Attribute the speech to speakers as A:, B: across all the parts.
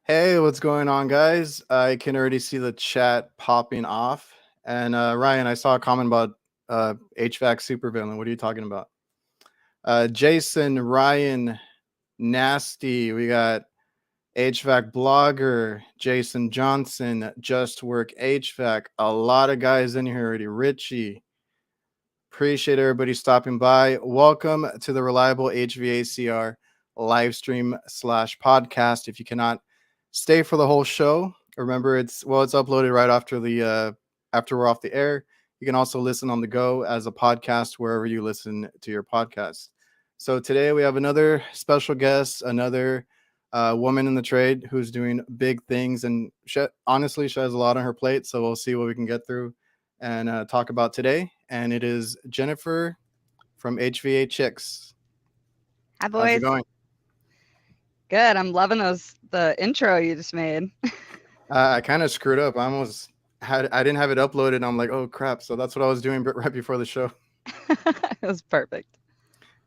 A: Hey, what's going on, guys? I can already see the chat popping off. And Ryan, I saw a comment about HVAC supervillain. What are you talking about? Jason, Ryan, Nasty. We got HVAC blogger, Jason Johnson, Just Work HVAC. A lot of guys in here already. Richie. Appreciate everybody stopping by. Welcome to the Reliable HVACR live stream slash podcast. If you cannot stay for the whole show, remember it's uploaded right after the after we're off the air. You can also listen on the go as a podcast wherever you listen to your podcast. So today we have another special guest, another woman in the trade who's doing big things, and honestly, she has a lot on her plate. So we'll see what we can get through and talk about today. And it is Jennifer from HVA Chicks.
B: Hi,
A: How's it
B: boys.
A: going?
B: Good. I'm loving the intro you just made.
A: I kind of screwed up. I didn't have it uploaded. And I'm like, oh crap. So that's what I was doing right before the show.
B: It was perfect.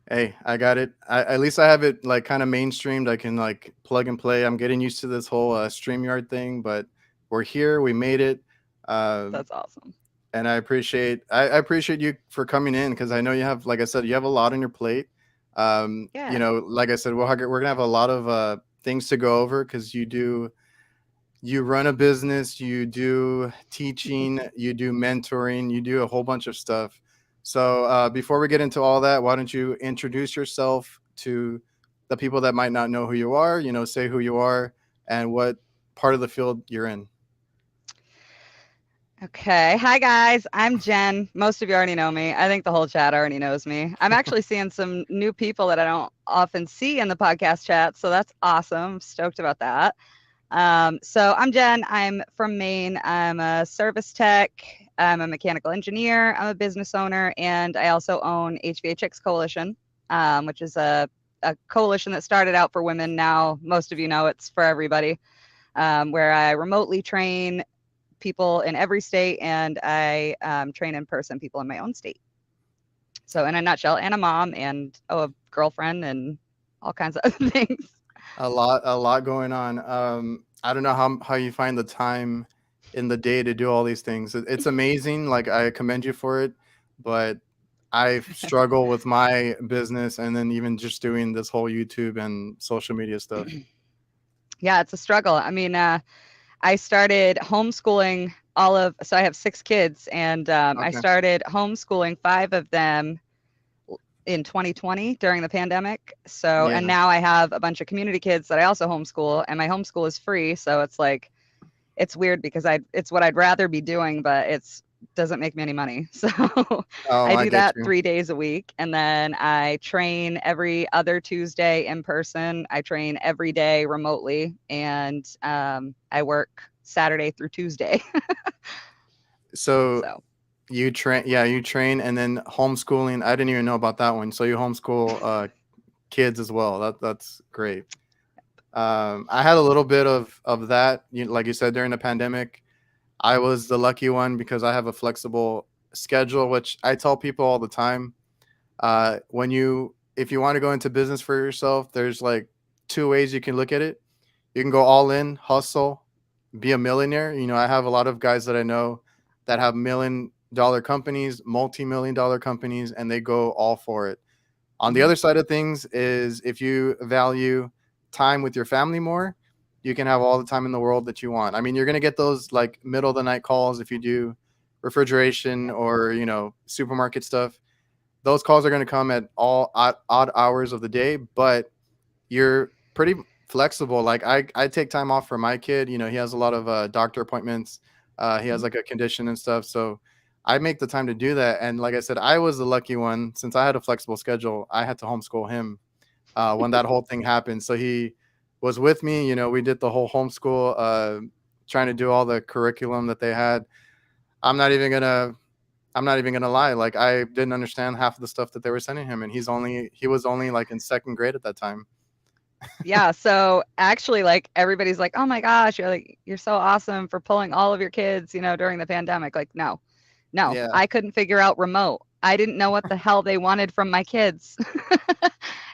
A: Hey, I got it. At least I have it like kind of mainstreamed. I can like plug and play. I'm getting used to this whole StreamYard thing, but we're here. We made it.
B: That's awesome.
A: And I appreciate you for coming in because I know you have, like I said, you have a lot on your plate.
B: Yeah.
A: Like I said, we're gonna have a lot of things to go over because you run a business, you do teaching, you do mentoring, you do a whole bunch of stuff. So before we get into all that, why don't you introduce yourself to the people that might not know who you are? Say who you are and what part of the field you're in.
B: Okay. Hi, guys. I'm Jen. Most of you already know me. I think the whole chat already knows me. I'm actually seeing some new people that I don't often see in the podcast chat. So that's awesome. I'm stoked about that. So I'm Jen. I'm from Maine. I'm a service tech. I'm a mechanical engineer. I'm a business owner. And I also own HVACX Coalition, which is a coalition that started out for women. Now, most of you know it's for everybody, where I remotely train people in every state and I train in person people in my own state. So in a nutshell, and a mom and a girlfriend and all kinds of other things.
A: A lot going on. I don't know how you find the time in the day to do all these things. It's amazing. Like I commend you for it, but I struggle with my business and then even just doing this whole YouTube and social media stuff.
B: Yeah, it's a struggle. I mean, I started homeschooling so I have 6 kids, and I
A: Okay.
B: started homeschooling 5 of them in 2020 during the pandemic. So, and
A: Yeah.
B: now I have a bunch of community kids that I also homeschool, and my homeschool is free. So it's like, it's weird because it's what I'd rather be doing, but it's doesn't make me any money. So
A: Oh,
B: I
A: I
B: do
A: get
B: that
A: you.
B: 3 days a week. And then I train every other Tuesday in person. I train every day remotely. And I work Saturday through Tuesday.
A: So
B: So
A: you train and then homeschooling. I didn't even know about that one. So you homeschool kids as well. That's great. I had a little bit of that. Like you said, during the pandemic, I was the lucky one because I have a flexible schedule, which I tell people all the time. If you want to go into business for yourself, there's like two ways you can look at it. You can go all in, hustle, be a millionaire. I have a lot of guys that I know that have $1 million companies, multi-million-dollar companies, and they go all for it. On the
B: mhm.
A: other side of things is if you value time with your family more, you can have all the time in the world that you want. I mean, you're going to get those like middle of the night calls if you do refrigeration
B: Yeah.
A: or, supermarket stuff. Those calls are going to come at all odd hours of the day, but you're pretty flexible. Like I take time off for my kid. He has a lot of doctor appointments. He has
B: Mhm.
A: like a condition and stuff. So I make the time to do that. And like I said, I was the lucky one since I had a flexible schedule. I had to homeschool him when that whole thing happened. So he was with me. We did the whole homeschool, trying to do all the curriculum that they had. I'm not even gonna I'm not even gonna lie. Like I didn't understand half of the stuff that they were sending him, and he was only like in second grade at that time.
B: Yeah. So actually, like everybody's like, "Oh my gosh, you're so awesome for pulling all of your kids, during the pandemic." Like, no, no,
A: Yeah.
B: I couldn't figure out remote. I didn't know what the hell they wanted from my kids.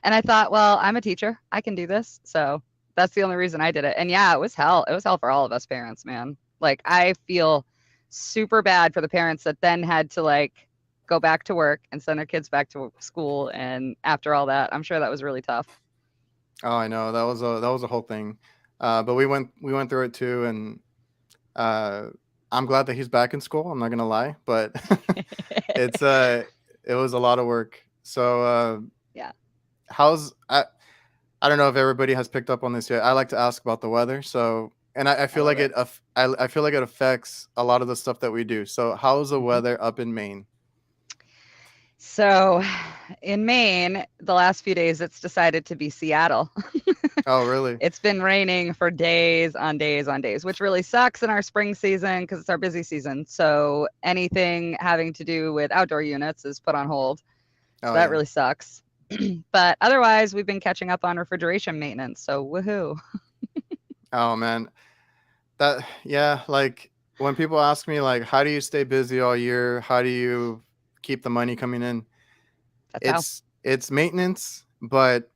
B: And I thought, well, I'm a teacher. I can do this. So That's the only reason I did it. And yeah, it was hell. It was hell for all of us parents, man. Like I feel super bad for the parents that then had to like go back to work and send their kids back to school. And after all that, I'm sure that was really tough.
A: Oh, I know that was a whole thing, but we went through it too, and uh, I'm glad that he's back in school. I'm not gonna lie, but it's it was a lot of work. So
B: Yeah,
A: how's I don't know if everybody has picked up on this yet. I like to ask about the weather. So, and I
B: I
A: feel
B: love
A: like
B: it.
A: I feel like it affects a lot of the stuff that we do. So, how's the
B: Mhm.
A: weather up in Maine?
B: So in Maine, the last few days, it's decided to be Seattle.
A: Oh, really?
B: It's been raining for days on days on days, which really sucks in our spring season because it's our busy season. So anything having to do with outdoor units is put on hold. So
A: Oh,
B: that
A: yeah.
B: really sucks. But otherwise, we've been catching up on refrigeration maintenance. So woohoo.
A: Oh, man. That yeah, like when people ask me like how do you stay busy all year? How do you keep the money coming in?
B: That's how.
A: It's maintenance, but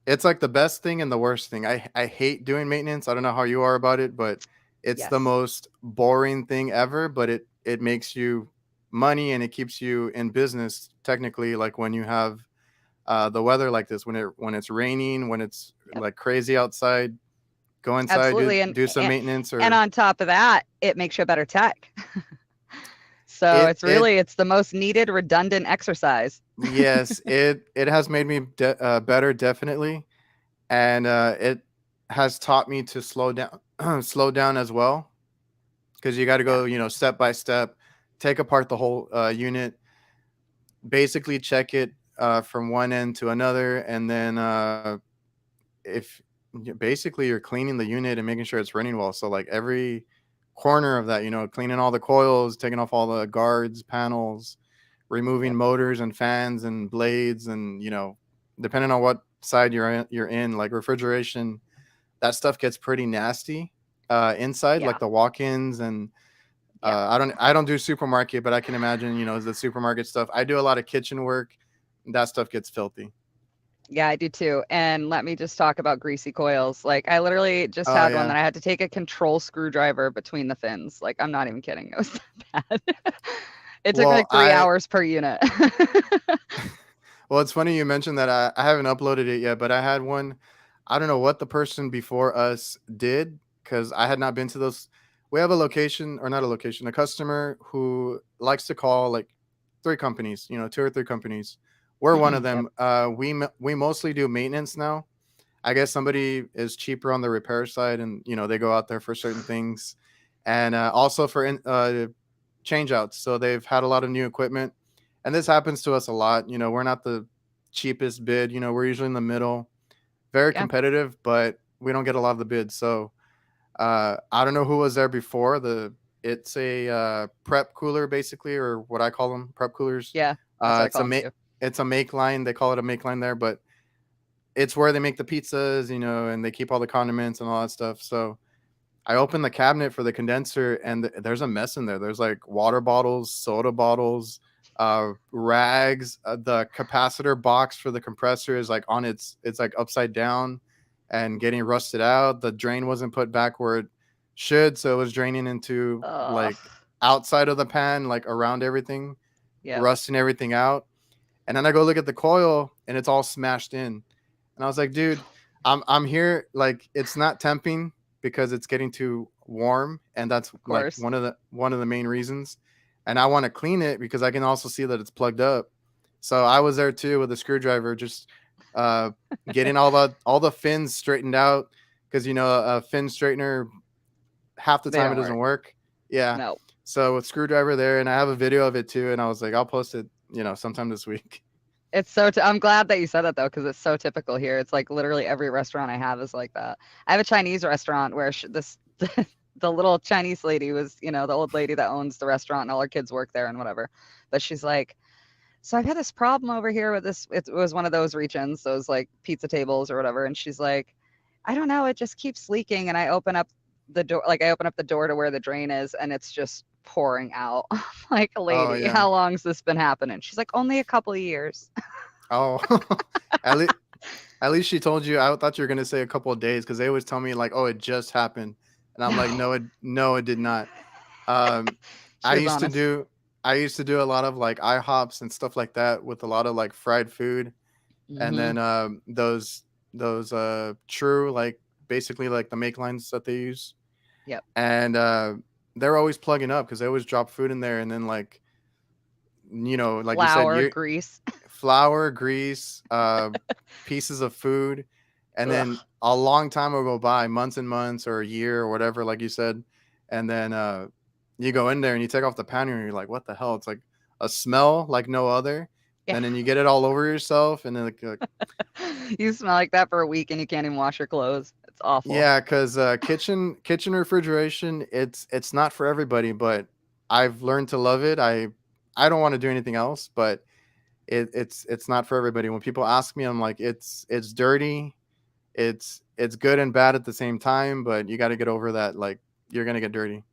A: it's like the best thing and the worst thing. I hate doing maintenance. I don't know how you are about it, but it's the
B: Yes.
A: most boring thing ever, but it makes you money and it keeps you in business technically like when you have the weather like this when it's raining, when it's
B: Yep.
A: like crazy outside, go inside,
B: Absolutely.
A: do some maintenance
B: And
A: or
B: on top of that, it makes you a better tech. So
A: it
B: it's
A: it
B: really it's the most needed redundant exercise.
A: yes, it has made me better definitely, and it has taught me to slow down slow down as well because you got to
B: Yeah.
A: go step by step, take apart the whole unit, basically check it from one end to another, and then if basically you're cleaning the unit and making sure it's running well. So like every corner of that, cleaning all the coils, taking off all the guards, panels, removing
B: Yep.
A: motors and fans and blades, and depending on what side you're in, like refrigeration, that stuff gets pretty nasty inside,
B: Yeah.
A: like the walk-ins and
B: Yeah.
A: I don't do supermarket, but I can imagine, the supermarket stuff. I do a lot of kitchen work. That stuff gets filthy.
B: Yeah, I do too. And let me just talk about greasy coils. Like I literally just
A: Oh
B: had one
A: yeah.
B: that I had to take a control screwdriver between the fins. Like I'm not even kidding. It was that bad. It took
A: Well,
B: like 3 hours per unit.
A: well, it's funny you mentioned that. I haven't uploaded it yet, but I had one. I don't know what the person before us did because I had not been to those. We have a location, or not a location, a customer who likes to call like three companies, two or three companies. We're one of
B: Yep.
A: them. We mostly do maintenance now. I guess somebody is cheaper on the repair side, and they go out there for certain things, and also for change outs. So they've had a lot of new equipment, and this happens to us a lot. We're not the cheapest bid. We're usually in the middle, very
B: Yeah.
A: competitive, but we don't get a lot of the bids. So I don't know who was there before. It's a prep cooler basically, or what I call them, prep coolers.
B: Yeah. That's what I
A: It's
B: call them too.
A: it's a make line. They call it a make line there, but it's where they make the pizzas, and they keep all the condiments and all that stuff. So I opened the cabinet for the condenser, and there's a mess in there. There's like water bottles, soda bottles, rags. The capacitor box for the compressor is like it's like upside down and getting rusted out. The drain wasn't put back where it should, so it was draining into
B: Ugh.
A: like outside of the pan, like around everything,
B: Yep.
A: rusting everything out. And then I go look at the coil, and it's all smashed in. And I was like, dude, I'm here. Like, it's not temping because it's getting too warm, and that's
B: Of
A: like
B: course.
A: one of the main reasons. And I want to clean it because I can also see that it's plugged up. So I was there too with a screwdriver, just uh, getting all the fins straightened out because a fin straightener half the
B: They
A: time it
B: don't
A: doesn't
B: work.
A: work. Yeah.
B: No.
A: So with screwdriver there, and I have a video of it too, and I was like, I'll post it, sometime this week.
B: It's so I'm glad that you said that though, because it's so typical here. It's like literally every restaurant I have is like that. I have a Chinese restaurant where this the little Chinese lady was, the old lady that owns the restaurant and all her kids work there and whatever. But she's like, so I've had this problem over here with this. It was one of those regions, those like pizza tables or whatever. And she's like, I don't know, it just keeps leaking. And I open up the door, like I open up the door to where the drain is, and it's just pouring out. I'm like,
A: Oh
B: lady,
A: yeah.
B: how long's this been happening? She's like, only a couple of years.
A: Oh, at least At least she told you. I thought you were gonna say a couple of days because they always tell me like, "Oh, it just happened," and I'm like,
B: No,
A: "No, it did not." Um,
B: she
A: I
B: was
A: used to
B: honest.
A: do I used to do a lot of like IHOPs and stuff like that with a lot of like fried food, and
B: Hmm.
A: then those true like basically like the make lines that they use,
B: Yep.
A: and they're always plugging up because they always drop food in there, and then like like you said,
B: Flour,
A: you
B: grease.
A: flour, grease, pieces of food, and
B: Ugh.
A: then a long time will go by, months and months or a year or whatever, like you said, and then you go in there and you take off the pan and you're like, what the hell? It's like a smell like no other,
B: Yeah.
A: and then you get it all over yourself, and then
B: You smell like that for a week and you can't even wash your clothes. It's awful.
A: yeah, because kitchen refrigeration, it's not for everybody, but I've learned to love it. I don't want to do anything else, but it's not for everybody. When people ask me, I'm like, it's dirty, it's good and bad at the same time, but you got to get over that. Like you're gonna get dirty.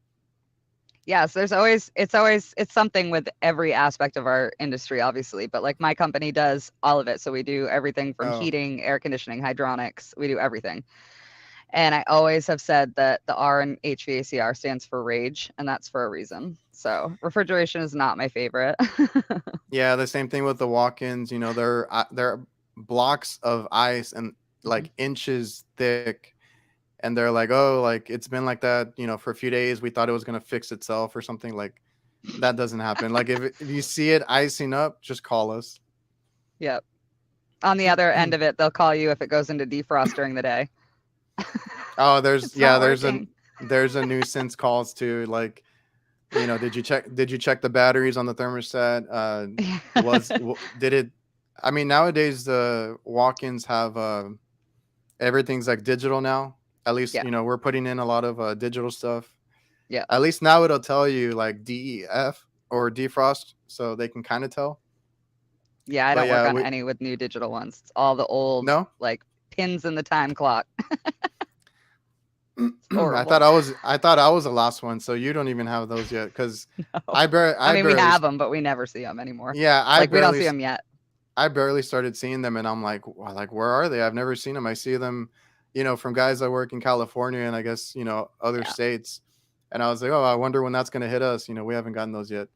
B: Yes, it's something with every aspect of our industry, obviously, but like my company does all of it. So we do everything from
A: Oh
B: heating, air conditioning, hydronics, we do everything. And I always have said that the R in HVACR stands for rage, and that's for a reason. So refrigeration is not my favorite.
A: yeah, the same thing with the walk-ins. They're blocks of ice and
B: Mhm.
A: like inches thick, and they're like, oh, like it's been like that, for a few days. We thought it was gonna fix itself or something. Like that doesn't happen. Like if you see it icing up, just call us.
B: Yep. On the other end of it, they'll call you if it goes into defrost during the day.
A: Oh, there's
B: It's not
A: yeah,
B: working.
A: there's a nuisance calls too. Like, did you check the batteries on the thermostat? Did it? I mean, nowadays the walk-ins have everything's like digital now. At least
B: Yeah.
A: we're putting in a lot of digital stuff.
B: Yeah.
A: At least now it'll tell you like DEF or defrost, so they can kind of tell.
B: Yeah, I
A: But
B: don't work
A: yeah,
B: on
A: we
B: any with new digital ones. It's all the old,
A: no.
B: like, pins in the time clock. It's
A: I
B: horrible.
A: thought I was the last one, so you don't even have those yet. Because
B: No. I
A: I
B: mean, we
A: barely,
B: have them, but we never see them anymore.
A: yeah,
B: Like, we don't see them yet.
A: I barely started seeing them, and I'm like, wow, like where are they? I've never seen them. I see them, from guys that work in California and I guess other
B: Yeah.
A: states, and I was like, oh, I wonder when that's gonna hit us. We haven't gotten those yet.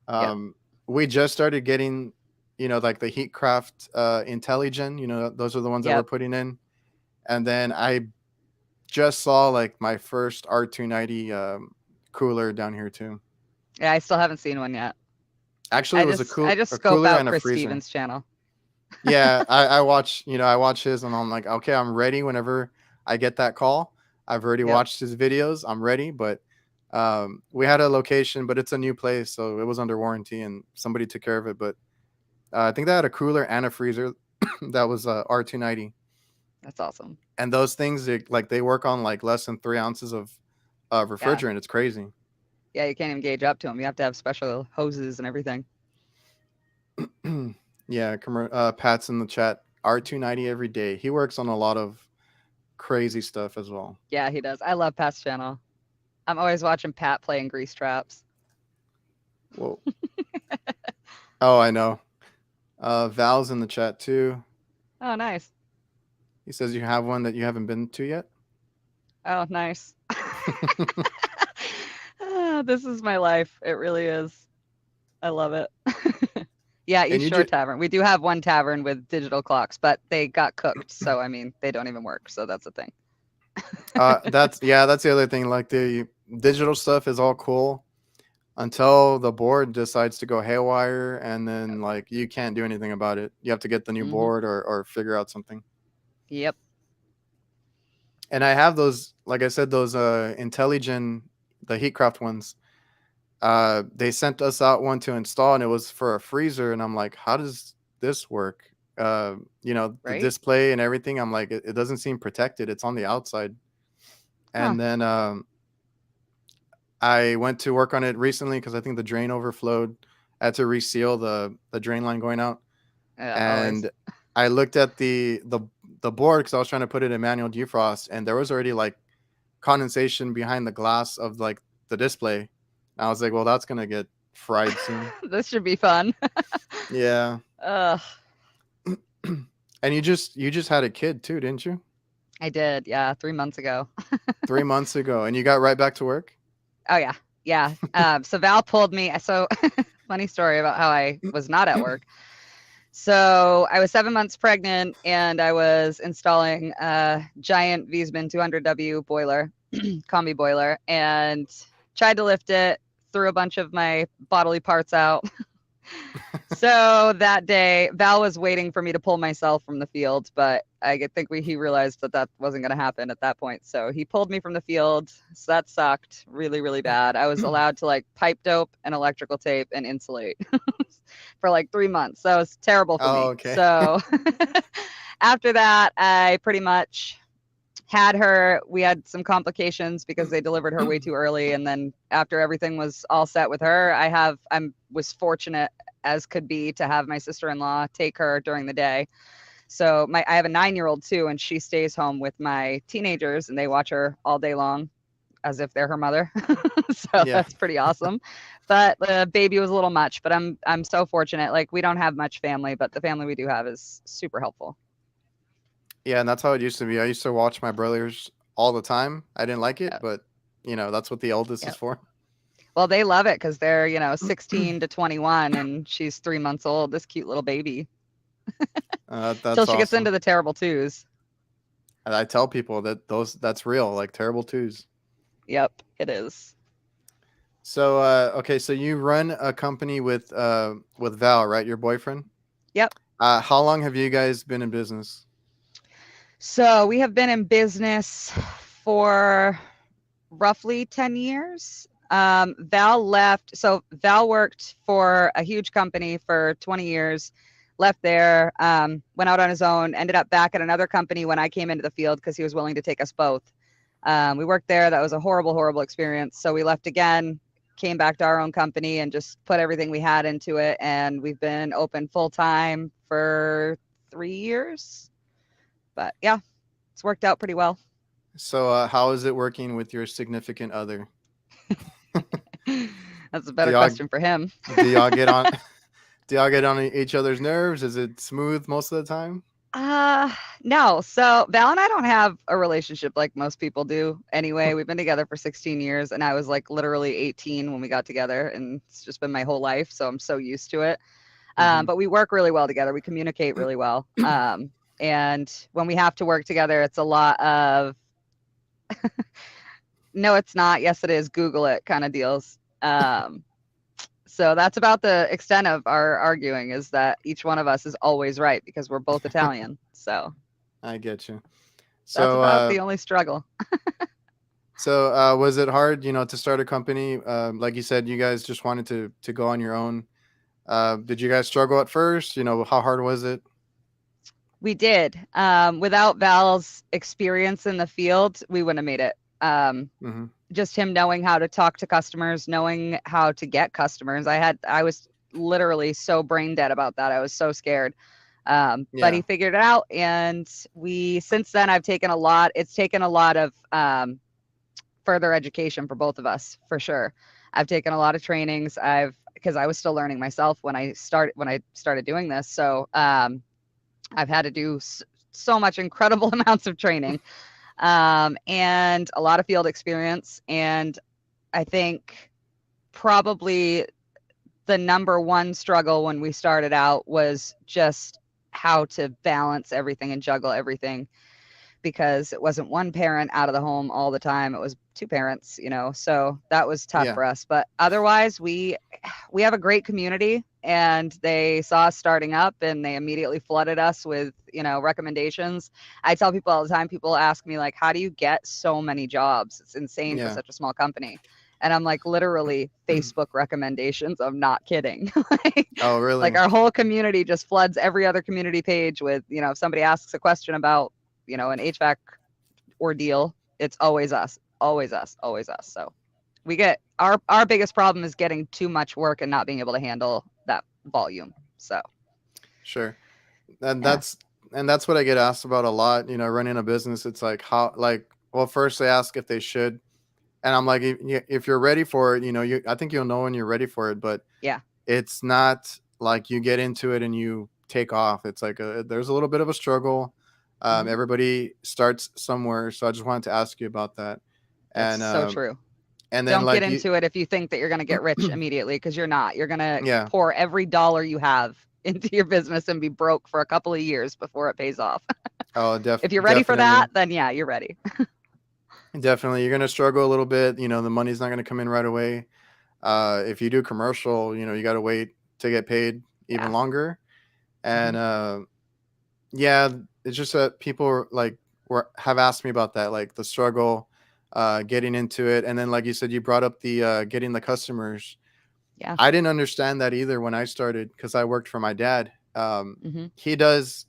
B: Yep.
A: We just started getting, like the Heatcraft Intelligen. Those are the ones that we're
B: Yep.
A: putting in, and then I just saw like my first R290 cooler down here too.
B: Yeah, I still haven't seen one yet.
A: Actually,
B: I
A: it was
B: just I just
A: a
B: scope
A: cooler
B: out
A: and a
B: Chris
A: freezer.
B: Stevens' channel.
A: Yeah, I watch his, and I'm like, okay, I'm ready whenever I get that call. I've already
B: Yep.
A: watched his videos. I'm ready, but we had a location, but it's a new place, so it was under warranty, and somebody took care of it. But I think they had a cooler and a freezer that was R290,
B: That's awesome.
A: and those things they work on like less than 3 ounces of
B: Yeah.
A: refrigerant. It's crazy.
B: Yeah, you can't even gauge up to them. You have to have special hoses and everything.
A: Yeah, Pat's in the chat. R290 every day. He works on a lot of crazy stuff as well.
B: Yeah, he does. I love Pat's channel. I'm always watching Pat playing grease traps.
A: Whoa. Oh, I know. Val's in the chat too.
B: Oh, nice.
A: He says you have one that you haven't been to yet.
B: Oh, nice. Ah, this is my life. It really is. I love it. Yeah,
A: And
B: East
A: you
B: Shore
A: just
B: Tavern. We do have one tavern with digital clocks, but they got cooked. So, I mean, they don't even work. So that's the thing.
A: that's the other thing. Like the digital stuff is all cool until the board decides to go haywire, and then like you can't do anything about it. You have to get the new
B: Hmm.
A: board or figure out something.
B: Yep.
A: And I have those, like I said, those Intelligen, the Heatcraft ones. They sent us out one to install, and it was for a freezer, and I'm like, how does this work? The
B: Right?
A: display and everything, I'm like, it doesn't seem protected. It's on the outside.
B: Huh.
A: And then I went to work on it recently because I think the drain overflowed. I had to reseal the drain line going out,
B: Yeah, always.
A: and I looked at the board because I was trying to put it in manual defrost, and there was already like condensation behind the glass of like the display. I was like, well, that's gonna get fried soon.
B: This should be fun.
A: Yeah.
B: Ugh.
A: And you just had a kid too, didn't you?
B: I did, yeah, 3 months ago.
A: 3 months ago, and you got right back to work.
B: Oh yeah, yeah. So Val pulled me. So funny story about how I was not at work. So I was 7 months pregnant, and I was installing a giant Wiesmann 200W boiler, combi boiler, and tried to lift it. Threw a bunch of my bodily parts out. So that day, Val was waiting for me to pull myself from the field, but think he realized that that wasn't going to happen at that point. So he pulled me from the field. So that sucked really, really bad. I was allowed to like pipe dope and electrical tape and insulate for like 3 months. That was terrible for
A: Oh,
B: me.
A: okay.
B: So after that, I pretty much had her. We had some complications because they delivered her way too early, and then after everything was all set with her, was fortunate as could be to have my sister-in-law take her during the day. So I have a 9-year-old too, and she stays home with my teenagers, and they watch her all day long as if they're her mother. So
A: Yeah.
B: that's pretty awesome. But the baby was a little much, but I'm so fortunate. Like, we don't have much family, but the family we do have is super helpful.
A: Yeah, and that's how it used to be. I used to watch my brothers all the time. I didn't like it,
B: Yeah.
A: but that's what the eldest
B: Yeah.
A: is for.
B: Well, they love it because they're, 16 to 21, and she's 3 months old, this cute little baby, till
A: That's
B: she gets
A: awesome.
B: into the terrible twos.
A: And I tell people that's real, like terrible twos.
B: Yep, it is.
A: So okay, so you run a company with Val, right? Your boyfriend.
B: Yep.
A: How long have you guys been in business?
B: So we have been in business for roughly 10 years. Val left. So Val worked for a huge company for 20 years, left there, went out on his own, ended up back at another company when I came into the field because he was willing to take us both. We worked there. That was a horrible, horrible experience. So we left again, came back to our own company, and just put everything we had into it. And we've been open full time for 3 years. But yeah, it's worked out pretty well.
A: So how is it working with your significant other?
B: That's a
A: Do
B: better
A: y'all
B: question for him.
A: do y'all get on do y'all get on each other's nerves? Is it smooth most of the time?
B: Uh, no. So Val and I don't have a relationship like most people do anyway. We've been together for 16 years, and I was like literally 18 when we got together, and it's just been my whole life. So I'm so used to it.
A: Hmm.
B: But we work really well together. We communicate really well. And when we have to work together, it's a lot of no, it's not. Yes, it is. Google it kind of deals. So that's about the extent of our arguing, is that each one of us is always right because we're both Italian. So
A: I get you.
B: that's
A: So
B: about the only struggle.
A: was it hard, to start a company? Like you said, you guys just wanted to go on your own. Did you guys struggle at first? How hard was it?
B: We did. Without Val's experience in the field, we wouldn't have made it.
A: Hmm.
B: Just him knowing how to talk to customers, knowing how to get customers. I was literally so brain dead about that. I was so scared. But he
A: Yeah.
B: figured it out, and since then I've taken a lot. It's taken a lot of further education for both of us, for sure. I've taken a lot of trainings. Because I was still learning myself when I started doing this. So I've had to do so much incredible amounts of training, and a lot of field experience. And I think probably the number one struggle when we started out was just how to balance everything and juggle everything, because it wasn't one parent out of the home all the time. It was two parents, so that was tough
A: Yeah.
B: for us. But otherwise, we have a great community, and they saw us starting up, and they immediately flooded us with, recommendations. I tell people all the time, people ask me like, how do you get so many jobs? It's insane for
A: Yeah.
B: such a small company. And I'm like, literally Facebook recommendations. I'm not kidding. like,
A: Oh,
B: like
A: really?
B: our whole community just floods every other community page with, if somebody asks a question about, an HVAC ordeal, it's always us, always us, always us. So we get our biggest problem is getting too much work and not being able to handle that volume. So
A: Sure. And
B: yeah.
A: that's what I get asked about a lot, running a business. It's like well, first they ask if they should. And I'm like, if you're ready for it, I think you'll know when you're ready for it, but
B: Yeah.
A: it's not like you get into it and take off. It's like there's a little bit of a struggle.
B: Hmm.
A: Everybody starts somewhere, so I just wanted to ask you about that.
B: That's
A: And
B: so true.
A: and then
B: Don't get
A: like you,
B: into it if you think that you're going to get rich immediately, because you're not. You're going to
A: yeah,
B: pour every dollar you have into your business and be broke for a couple of years before it pays off.
A: oh,
B: If you're ready for that,
A: definitely.
B: then yeah, you're ready.
A: Definitely, you're gonna struggle a little bit. The money's not gonna come in right away. If you do commercial, you got to wait to get paid even
B: Yeah.
A: longer.
B: Hmm.
A: And yeah, it's just that people have asked me about that, like the struggle, getting into it, and then like you said, you brought up the getting the customers.
B: Yeah.
A: I didn't understand that either when I started because I worked for my dad.
B: Hmm.
A: He does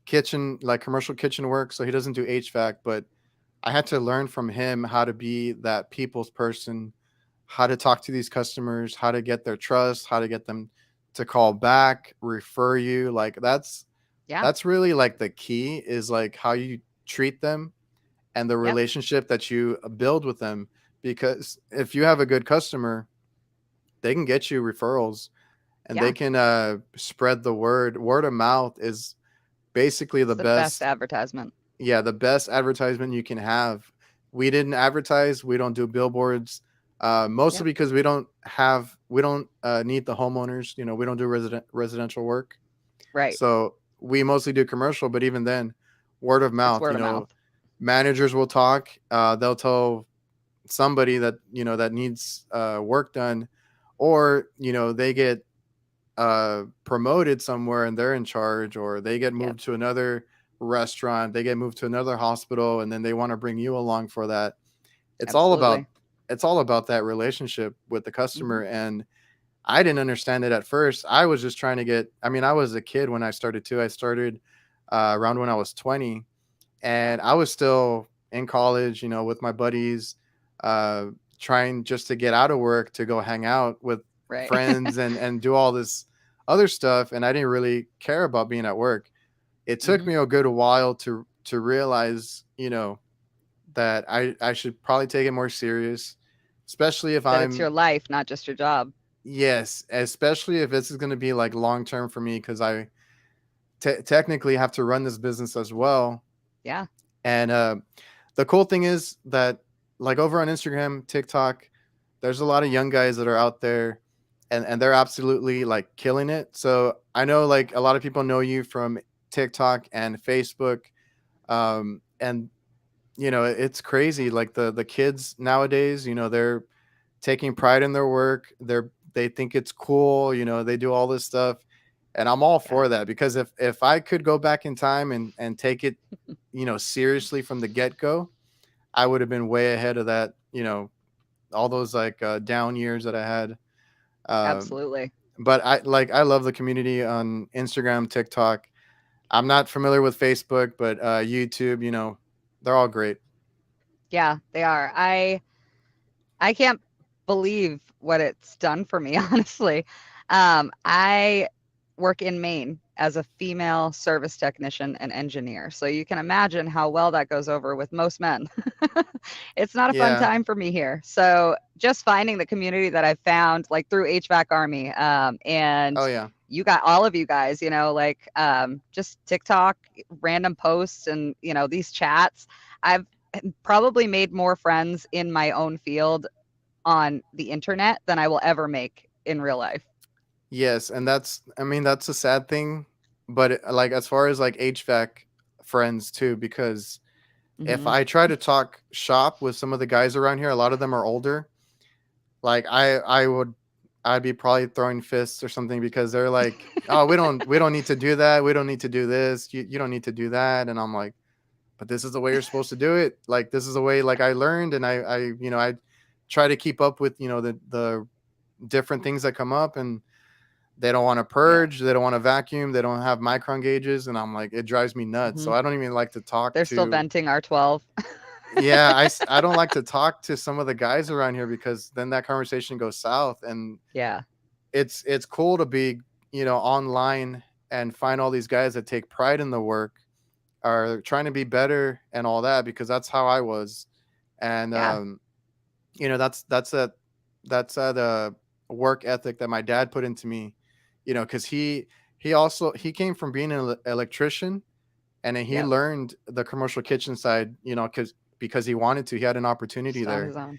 A: kitchen, like commercial kitchen work, so he doesn't do HVAC, but I had to learn from him how to be that people's person, how to talk to these customers, how to get their trust, how to get them to call back, refer you. Like
B: Yeah.
A: that's really like the key is like how you treat them and the
B: Yep.
A: relationship that you build with them. Because if you have a good customer, they can get you referrals and they
B: Yeah.
A: can spread the word. Word of mouth is basically
B: It's
A: the
B: the best
A: best.
B: advertisement.
A: Yeah, the best advertisement you can have. We didn't advertise. We don't do billboards, mostly
B: Yep.
A: because we don't need the homeowners. We don't do residential work,
B: Right.
A: so we mostly do commercial. But even then, word of
B: It's
A: mouth.
B: word of mouth.
A: Managers will talk. They'll tell somebody that that needs work done, or they get promoted somewhere and they're in charge, or they get
B: Yep.
A: moved to another restaurant, they get moved to another hospital, and then they want to bring you along for that. It's all about
B: Absolutely.
A: that relationship with the
B: Hmm.
A: customer. And I didn't understand it at first. I was just trying to get, I mean, I was a kid when I started too. I started around when I was 20,
B: Yeah.
A: and I was still in college, with my buddies, uh, trying just to get out of work to go hang out with
B: Right.
A: friends and do all this other stuff. And I didn't really care about being at work. It took
B: Hmm.
A: me a good while to realize, that I should probably take it more serious, especially if
B: That it's
A: I'm
B: your life, not just your job.
A: yes, especially if this is going to be like long term for me because I technically have to run this business as well.
B: Yeah.
A: And the cool thing is that, like over on Instagram, TikTok, there's a lot of young guys that are out there, and they're absolutely like killing it. So I know like a lot of people know you from TikTok and Facebook, and it's crazy. Like the kids nowadays, they're taking pride in their work. They think it's cool. They do all this stuff, and I'm all
B: Yeah.
A: for that because if I could go back in time and take it, seriously from the get go, I would have been way ahead of that. All those like down years that I had. Um,
B: Absolutely.
A: but I love the community on Instagram, TikTok. I'm not familiar with Facebook, but YouTube, they're all great.
B: Yeah, they are. I can't believe what it's done for me, honestly. I work in Maine as a female service technician and engineer. So you can imagine how well that goes over with most men. It's not a fun
A: Yeah.
B: time for me here. So just finding the community that I've found, like through HVAC Army, and
A: Oh yeah.
B: you got all of you guys, like just TikTok, random posts, and these chats. I've probably made more friends in my own field on the internet than I will ever make in real life.
A: Yes, and I mean, that's a sad thing, but like as far as like HVAC friends too, because if
B: Hmm.
A: I try to talk shop with some of the guys around here, a lot of them are older. Like I'd be probably throwing fists or something because they're like, "Oh, we don't need to do that. We don't need to do this. You don't need to do that." And I'm like, "But this is the way you're supposed to do it. Like this is the way like I learned and I try to keep up with, the different things that come up, and they don't want to
B: Yeah.
A: purge, they don't want to vacuum, they don't have micron gauges, and I'm like, it drives me nuts.
B: Hmm.
A: So I don't even like to talk
B: They're still
A: to.
B: venting R12.
A: Yeah, I don't like to talk to some of the guys around here because then that conversation goes south. And
B: Yeah.
A: it's cool to be, online and find all these guys that take pride in the work, are trying to be better and all that, because that's how I was. And
B: Yeah.
A: that's that work ethic that my dad put into me, because he came from being an electrician, and then he
B: Yep.
A: learned the commercial kitchen side, because he wanted to. He had an opportunity
B: Just on
A: there,
B: his own.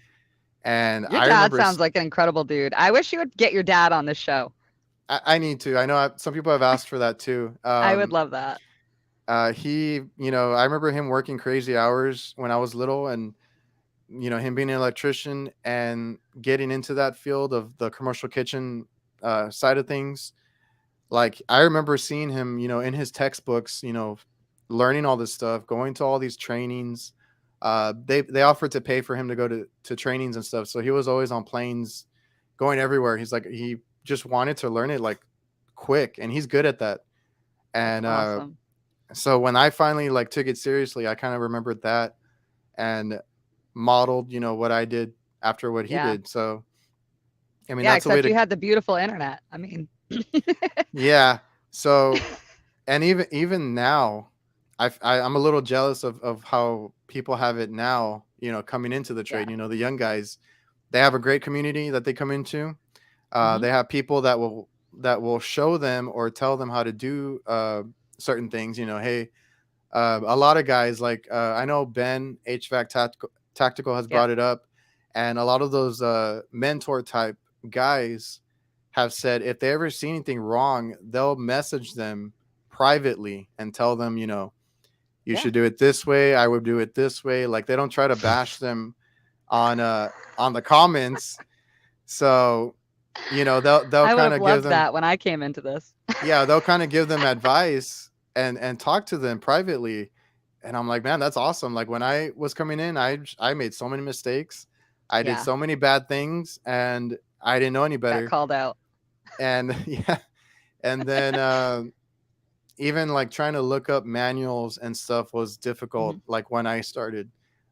A: and
B: Your
A: I
B: dad
A: remember
B: sounds like an incredible dude. I wish you would get your dad on this show.
A: I need to. I know some people have asked for that too.
B: I would love that.
A: I remember him working crazy hours when I was little, and him being an electrician and getting into that field of the commercial kitchen side of things. Like I remember seeing him, in his textbooks, learning all this stuff, going to all these trainings. They offered to pay for him to go to trainings and stuff. So he was always on planes, going everywhere. He's like he just wanted to learn it like quick, and he's good at that.
B: That's
A: And
B: awesome.
A: so when I finally like took it seriously, I kind of remembered that and modeled, what I did after what he
B: Yeah.
A: did. So I mean
B: Yeah,
A: that's a way
B: except
A: to
B: you had the beautiful internet. I mean,
A: yeah. So and even now, I'm a little jealous of how people have it now. Coming into the
B: yeah.
A: trade, the young guys, they have a great community that they come into.
B: Hmm.
A: They have people that will show them or tell them how to do certain things. Hey, a lot of guys like I know Ben HVAC Tactical has
B: Yep.
A: brought it up, and a lot of those mentor type guys have said if they ever see anything wrong, they'll message them privately and tell them, you
B: Yeah.
A: should do it this way. I would do it this way. Like they don't try to bash them on the comments. So they'll
B: I would
A: kind
B: have
A: of give
B: loved
A: them
B: that when I came into this.
A: yeah they'll kind of give them advice and talk to them privately. And I'm like, man, that's awesome. Like when I was coming in, I made so many mistakes. I did
B: Yeah.
A: so many bad things, and I didn't know any
B: Got
A: better.
B: called out.
A: And yeah, and then even like trying to look up manuals and stuff was difficult.
B: Hmm.
A: Like when I started,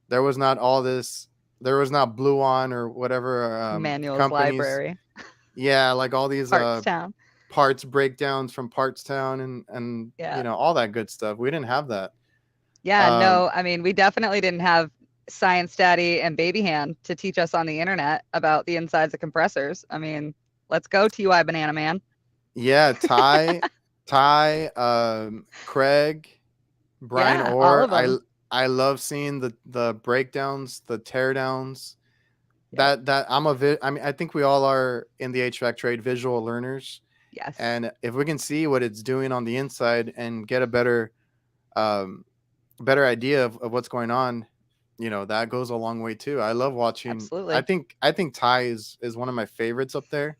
A: there was not all this. There was not Blue On or whatever
B: Manuals
A: companies.
B: library.
A: Yeah, like all these
B: Parts town.
A: parts breakdowns from Parts Town and
B: Yeah.
A: all that good stuff. We didn't have that.
B: Yeah,
A: Um,
B: no, I mean, we definitely didn't have Science Daddy and Baby Hand to teach us on the internet about the insides of compressors. I mean, let's go TUI Banana Man.
A: yeah, Ty, Craig, Brian
B: Yeah, all
A: Orr.
B: of
A: I
B: them.
A: I love seeing the breakdowns, the teardowns.
B: Yep.
A: That I mean, I think we all are in the HVAC trade visual learners,
B: Yes.
A: and if we can see what it's doing on the inside and get a um, better idea of what's going on, that goes a long way too. I love watching. I
B: Absolutely.
A: think I think Ty is one of my favorites up there.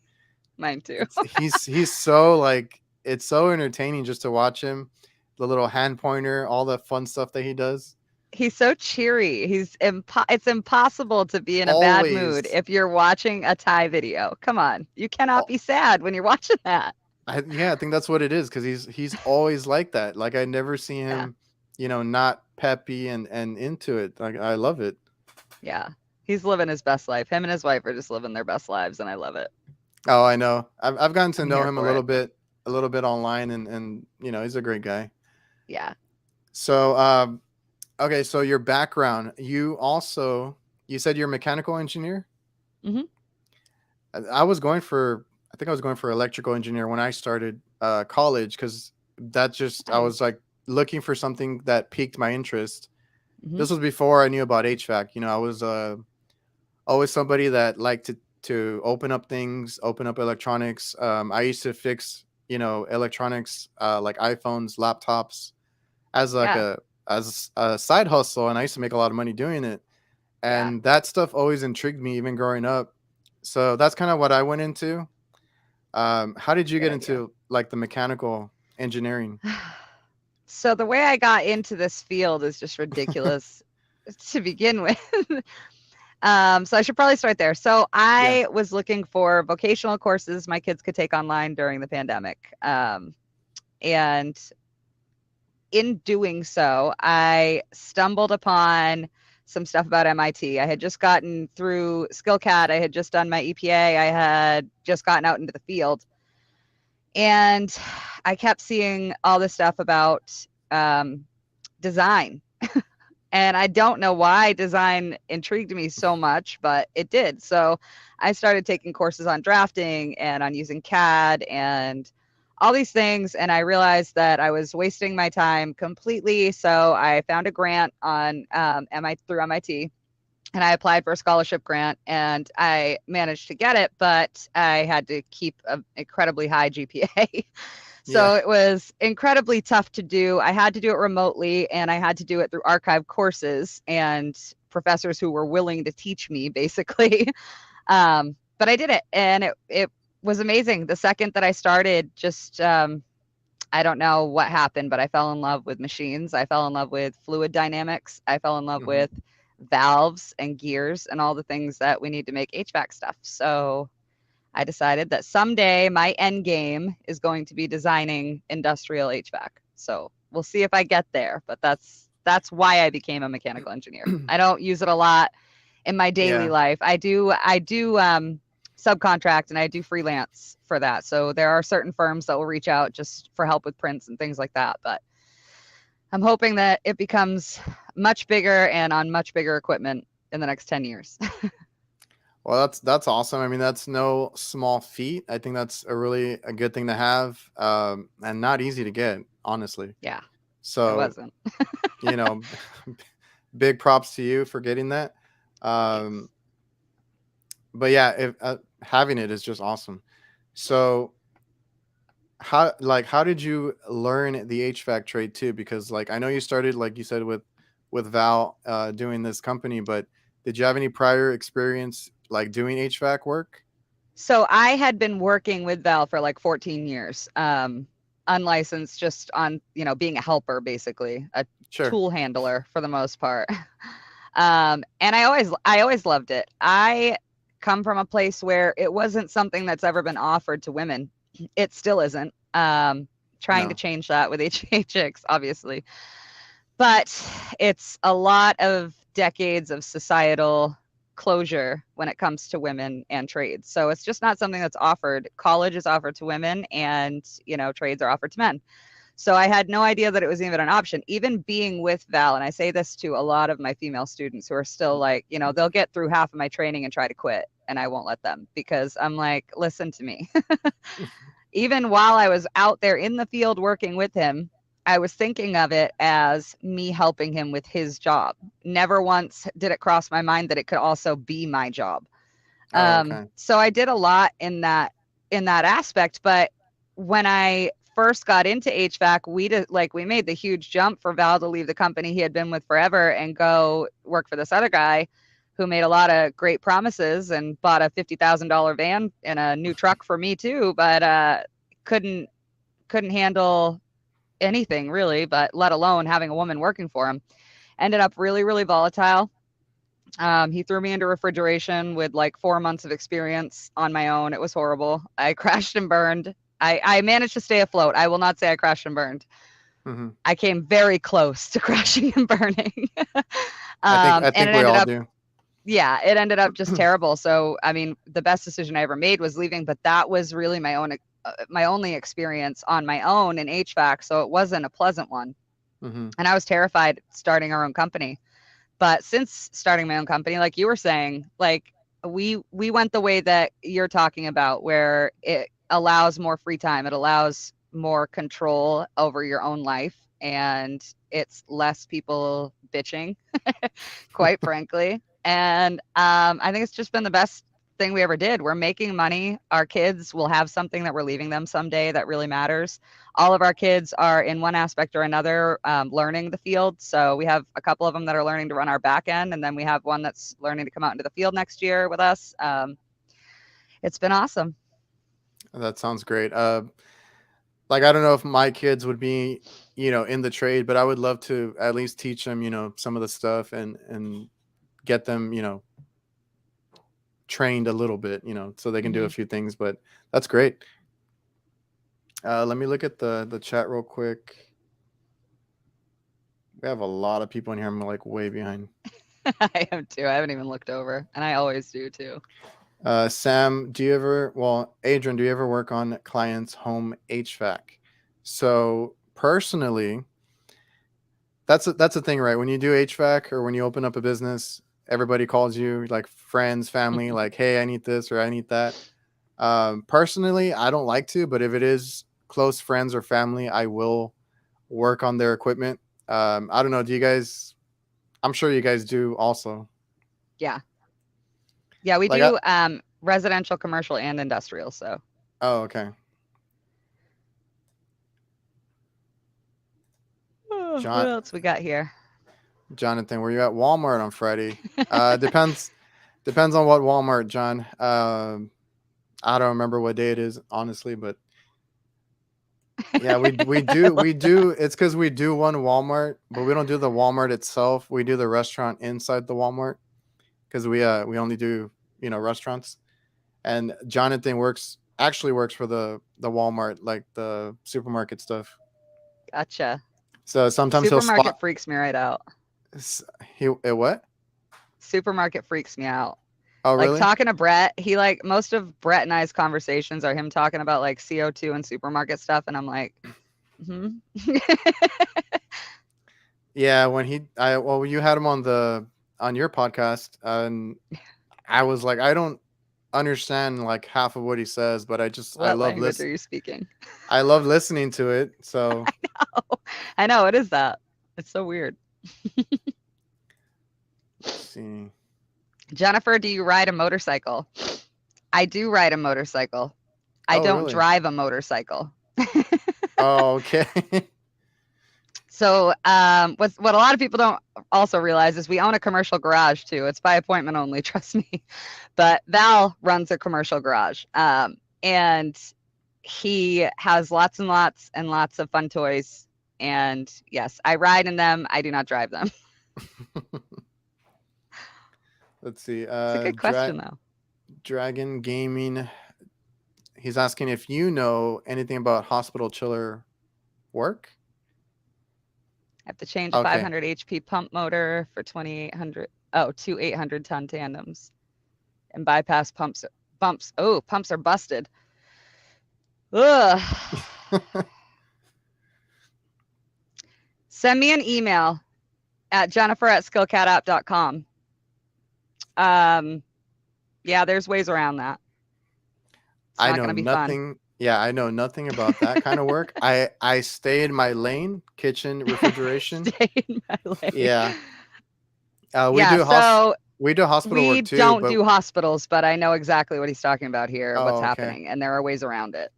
B: Mine too.
A: He's so like it's so entertaining just to watch him. The little hand pointer, all the fun stuff that he does.
B: He's so cheery. It's impossible to be in a bad mood
A: Always.
B: if you're watching a Thai video. Come on. You cannot be sad when you're watching that.
A: Yeah, I think that's what it is because he's always like that. Like I never see
B: Yeah.
A: him, not peppy and into it. Like I love it.
B: Yeah. He's living his best life. Him and his wife are just living their best lives, and I love it.
A: Oh, I know. I've gotten to
B: I'm
A: know
B: here
A: him
B: for it.
A: a little bit online, and he's a great guy.
B: Yeah.
A: So okay, so your background, you said you're a mechanical engineer.
B: Hmm.
A: I think I was going for electrical engineer when I started college because I was
B: Nice.
A: like looking for something that piqued my interest.
B: Hmm.
A: This was before I knew about HVAC. I was always somebody that liked to open up things, open up electronics. I used to fix electronics like iPhones, laptops as like
B: Yeah.
A: a side hustle, and I used to make a lot of money doing it.
B: Yeah.
A: And that stuff always intrigued me, even growing up. So that's kind of what I went into. How did you
B: Good
A: get
B: idea.
A: into like the mechanical engineering?
B: So the way I got into this field is just ridiculous to begin with. So I should probably start there. So
A: Yeah.
B: I was looking for vocational courses my kids could take online during the pandemic. And in doing so, I stumbled upon some stuff about MIT. I had just gotten through SkillCat. I had just done my EPA. I had just gotten out into the field. And I kept seeing all this stuff about design. And I don't know why design intrigued me so much, but it did. So I started taking courses on drafting and on using CAD and all these things. And I realized that I was wasting my time completely. So I found a grant on through MIT, and I applied for a scholarship grant, and I managed to get it, but I had to keep an incredibly high GPA.
A: Yeah.
B: So it was incredibly tough to do. I had to do it remotely, and I had to do it through archive courses and professors who were willing to teach me, basically. But I did it, and it was amazing. The second that I started, just I don't know what happened, but I fell in love with machines. I fell in love with fluid dynamics. I fell in love
A: Hmm.
B: with valves and gears and all the things that we need to make HVAC stuff. So I decided that someday my end game is going to be designing industrial HVAC. So we'll see if I get there, but that's why I became a mechanical engineer. I don't use it a lot in my daily
A: Yeah.
B: life. I do subcontract, and I do freelance for that. So there are certain firms that will reach out just for help with prints and things like that. But I'm hoping that it becomes much bigger and on much bigger equipment in the next 10 years.
A: Well, that's awesome. I mean, that's no small feat. I think that's a good thing to have, and not easy to get, honestly.
B: Yeah, it
A: So,
B: wasn't.
A: you know, big props to you for getting that.
B: Thanks.
A: Um, but yeah, if having it is just awesome. So, how did you learn the HVAC trade too? Because like I know you started, like you said, with Val doing this company, but did you have any prior experience like doing HVAC work?
B: So I had been working with Val for like 14 years, unlicensed, just on, being a helper, basically, a
A: Sure.
B: tool handler for the most part. And I always loved it. I come from a place where it wasn't something that's ever been offered to women. It still isn't. Trying to
A: No.
B: change that with HHX, obviously. But it's a lot of decades of societal closure when it comes to women and trades. So it's just not something that's offered. College is offered to women, and, trades are offered to men. So I had no idea that it was even an option. Even being with Val, and I say this to a lot of my female students who are still like, they'll get through half of my training and try to quit, and I won't let them, because I'm like, listen to me. Even while I was out there in the field working with him, I was thinking of it as me helping him with his job. Never once did it cross my mind that it could also be my job.
A: Oh, okay.
B: So I did a lot in that aspect. But when I first got into HVAC, we made the huge jump for Val to leave the company he had been with forever and go work for this other guy who made a lot of great promises and bought a $50,000 van and a new truck for me too, but couldn't couldn't handle anything really, but let alone having a woman working for him. Ended up really, really volatile. He threw me into refrigeration with like 4 months of experience on my own. It was horrible. I crashed and burned. I managed to stay afloat. I will not say I crashed and burned.
A: Hmm.
B: I came very close to crashing and burning.
A: I
B: And
A: think
B: it
A: we
B: ended
A: all
B: up,
A: do.
B: yeah, it ended up just terrible. So, I mean, the best decision I ever made was leaving, but that was really my only experience on my own in HVAC. So it wasn't a pleasant one.
A: Hmm.
B: And I was terrified starting our own company. But since starting my own company, like you were saying, like we went the way that you're talking about, where it allows more free time, it allows more control over your own life, and it's less people bitching, quite frankly. And I think it's just been the best thing we ever did. We're making money. Our kids will have something that we're leaving them someday that really matters. All of our kids are in one aspect or another learning the field. So we have a couple of them that are learning to run our back end, and then we have one that's learning to come out into the field next year with us. It's been awesome.
A: That sounds great. Like I don't know if my kids would be, in the trade, but I would love to at least teach them, some of the stuff and get them, trained a little bit, so they can do
B: Hmm.
A: a few things. But that's great. Let me look at the chat real quick. We have a lot of people in here. I'm like way behind.
B: I am too. I haven't even looked over, and I always do too.
A: Sam, Adrian, do you ever work on clients' home HVAC? So personally, that's a thing, right? When you do HVAC or when you open up a business, everybody calls you, like friends, family, like, hey, I need this or I need that. Personally, I don't like to, but if it is close friends or family, I will work on their equipment. I don't know. Do you guys? I'm sure you guys do also.
B: Yeah. Yeah, we
A: Like, I,
B: do residential, commercial, and industrial. So
A: oh, okay.
B: what
A: John,
B: else we got here?
A: Jonathan, were you at Walmart on Friday? Depends on what Walmart, John. I don't remember what day it is, honestly, but yeah,
B: I love
A: we do. It's because we do one Walmart, but we don't do the Walmart itself. We do the restaurant inside the Walmart because we only do restaurants. And Jonathan works for the Walmart, like the supermarket stuff.
B: Gotcha.
A: So sometimes he'll
B: Supermarket
A: spot
B: freaks me right out.
A: what?
B: Supermarket freaks me out.
A: Oh,
B: Like
A: really?
B: talking to Brett, he like most of Brett and I's conversations are him talking about like CO2 and supermarket stuff, and I'm like, hmm.
A: Yeah, well, you had him on your podcast, and I was like, I don't understand like half of what he says, but
B: What language are you speaking?
A: I love listening to it. So
B: Oh, I know it is that. It's so weird.
A: let's see.
B: Jennifer, do you ride a motorcycle? I do ride a motorcycle. I
A: Oh,
B: don't
A: really?
B: drive a motorcycle.
A: Oh, okay.
B: So, what a lot of people don't also realize is we own a commercial garage too. It's by appointment only, trust me. But Val runs a commercial garage, and he has lots and lots and lots of fun toys. And yes, I ride in them. I do not drive them.
A: Let's see.
B: It's a good question though.
A: Dragon Gaming. He's asking if you know anything about hospital chiller work.
B: I have to change a
A: Okay.
B: 500 HP pump motor for 2,800. Oh, two 800-ton tandems and bypass pumps. Bumps. Oh, pumps are busted. Ugh. Send me an email at jennifer@skillcatapp.com. Yeah, there's ways around that. It's
A: I
B: not
A: know
B: going to be
A: nothing.
B: fun.
A: Yeah, I know nothing about that kind of work. I stay in my lane, kitchen, refrigeration.
B: Stay in my lane.
A: Yeah. We
B: Yeah,
A: do
B: so
A: hospital
B: we
A: work too,
B: don't
A: but
B: do hospitals, but I know exactly what he's talking about here, what's
A: oh, okay.
B: happening, and there are ways around it.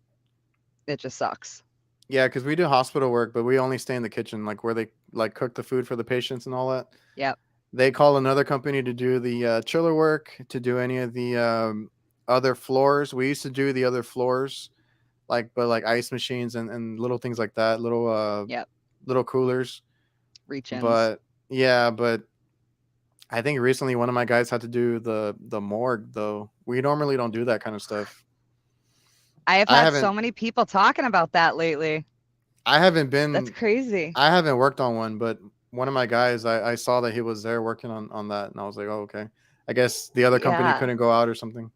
B: It just sucks.
A: Yeah, because we do hospital work, but we only stay in the kitchen, like where they like cook the food for the patients and all that.
B: Yep.
A: They call another company to do the chiller work, to do any of the other floors. We used to do the other floors, like ice machines and little things like that,
B: Yep.
A: little coolers.
B: Reach-ins.
A: But yeah, but I think recently one of my guys had to do the morgue though. We normally don't do that kind of stuff.
B: I have
A: I
B: had
A: haven't
B: so many people talking about that lately.
A: I haven't
B: That's
A: been
B: crazy.
A: I haven't worked on one, but one of my guys, I saw that he was there working on that, and I was like, oh, okay. I guess the other company
B: Yeah.
A: couldn't go out or something.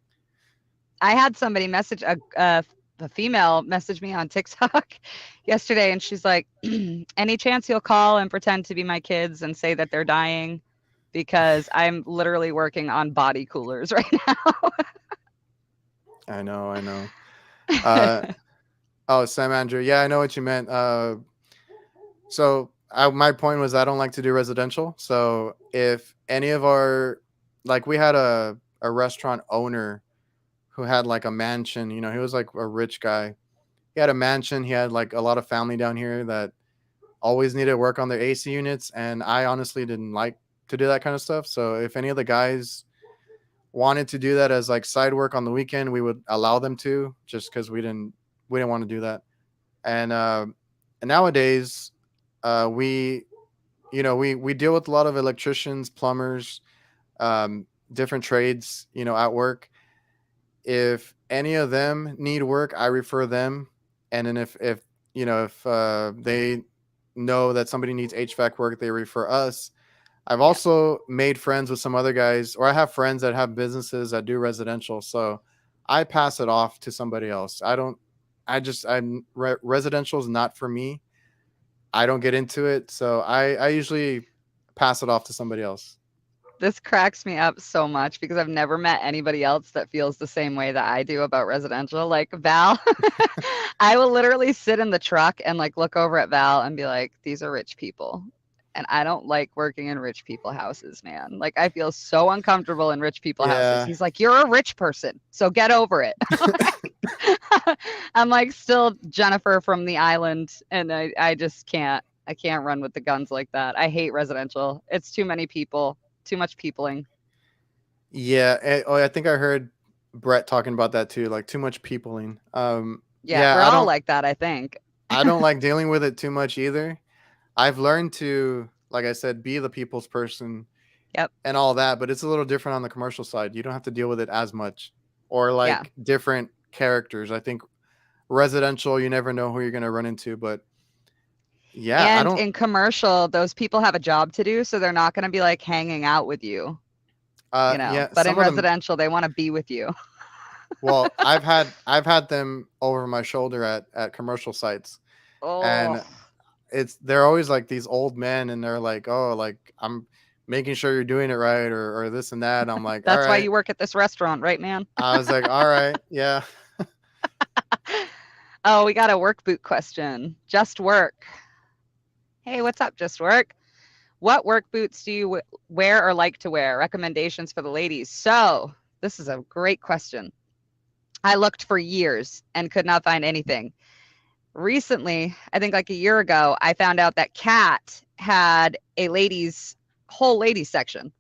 B: I had somebody message a female message me on TikTok yesterday, and she's like, "Any chance you'll call and pretend to be my kids and say that they're dying, because I'm literally working on body coolers right now."
A: I know. Uh, oh, Sam Andrew. Yeah, I know what you meant. My point was I don't like to do residential. So if any of like we had a restaurant owner who had like a mansion, he was like a rich guy. He had a mansion. He had like a lot of family down here that always needed to work on their AC units. And I honestly didn't like to do that kind of stuff. So if any of the guys wanted to do that as like side work on the weekend, we would allow them to, just because we didn't want to do that. And nowadays, we we deal with a lot of electricians, plumbers, different trades, at work. If any of them need work, I refer them. And then if they know that somebody needs HVAC work, they refer us. I've
B: Yeah.
A: also made friends with some other guys, or I have friends that have businesses that do residential. So I pass it off to somebody else. I don't, I just, residential is not for me. I don't get into it. So I usually pass it off to somebody else.
B: This cracks me up so much because I've never met anybody else that feels the same way that I do about residential. Like Val, I will literally sit in the truck and like look over at Val and be like, these are rich people. And I don't like working in rich people houses, man. Like I feel so uncomfortable in rich people houses.
A: Yeah.
B: He's like, you're a rich person, so get over it. I'm like still Jennifer from the island, and I just can't. I can't run with the guns like that. I hate residential. It's too many people, too much peopling.
A: Yeah. Oh, I think I heard Brett talking about that too. Like too much peopling.
B: Yeah,
A: Yeah,
B: we're all like that, I think.
A: I don't like dealing with it too much either. I've learned to, like I said, be the people's person
B: Yep.
A: and all that, but it's a little different on the commercial side. You don't have to deal with it as much, or
B: Yeah.
A: like different characters. I think residential, you never know who you're going to run into, but yeah, I
B: And
A: don't.
B: in commercial, those people have a job to do, so they're not going to be like hanging out with you,
A: Yeah,
B: But in
A: some of them.
B: residential, they want to be with you.
A: Well, I've had them over my shoulder at commercial sites,
B: Oh,
A: and they're always like these old men, and they're like, oh, like I'm making sure you're doing it right, or this and that. I'm like, all
B: that's why
A: right.
B: you work at this restaurant, right, man?
A: I was like, all right, yeah.
B: Oh, we got a work boot question. Just work. Hey, what's up, Just Work? What work boots do you wear or like to wear? Recommendations for the ladies. So, this is a great question. I looked for years and could not find anything. Recently, I think like a year ago, I found out that Cat had a whole ladies section.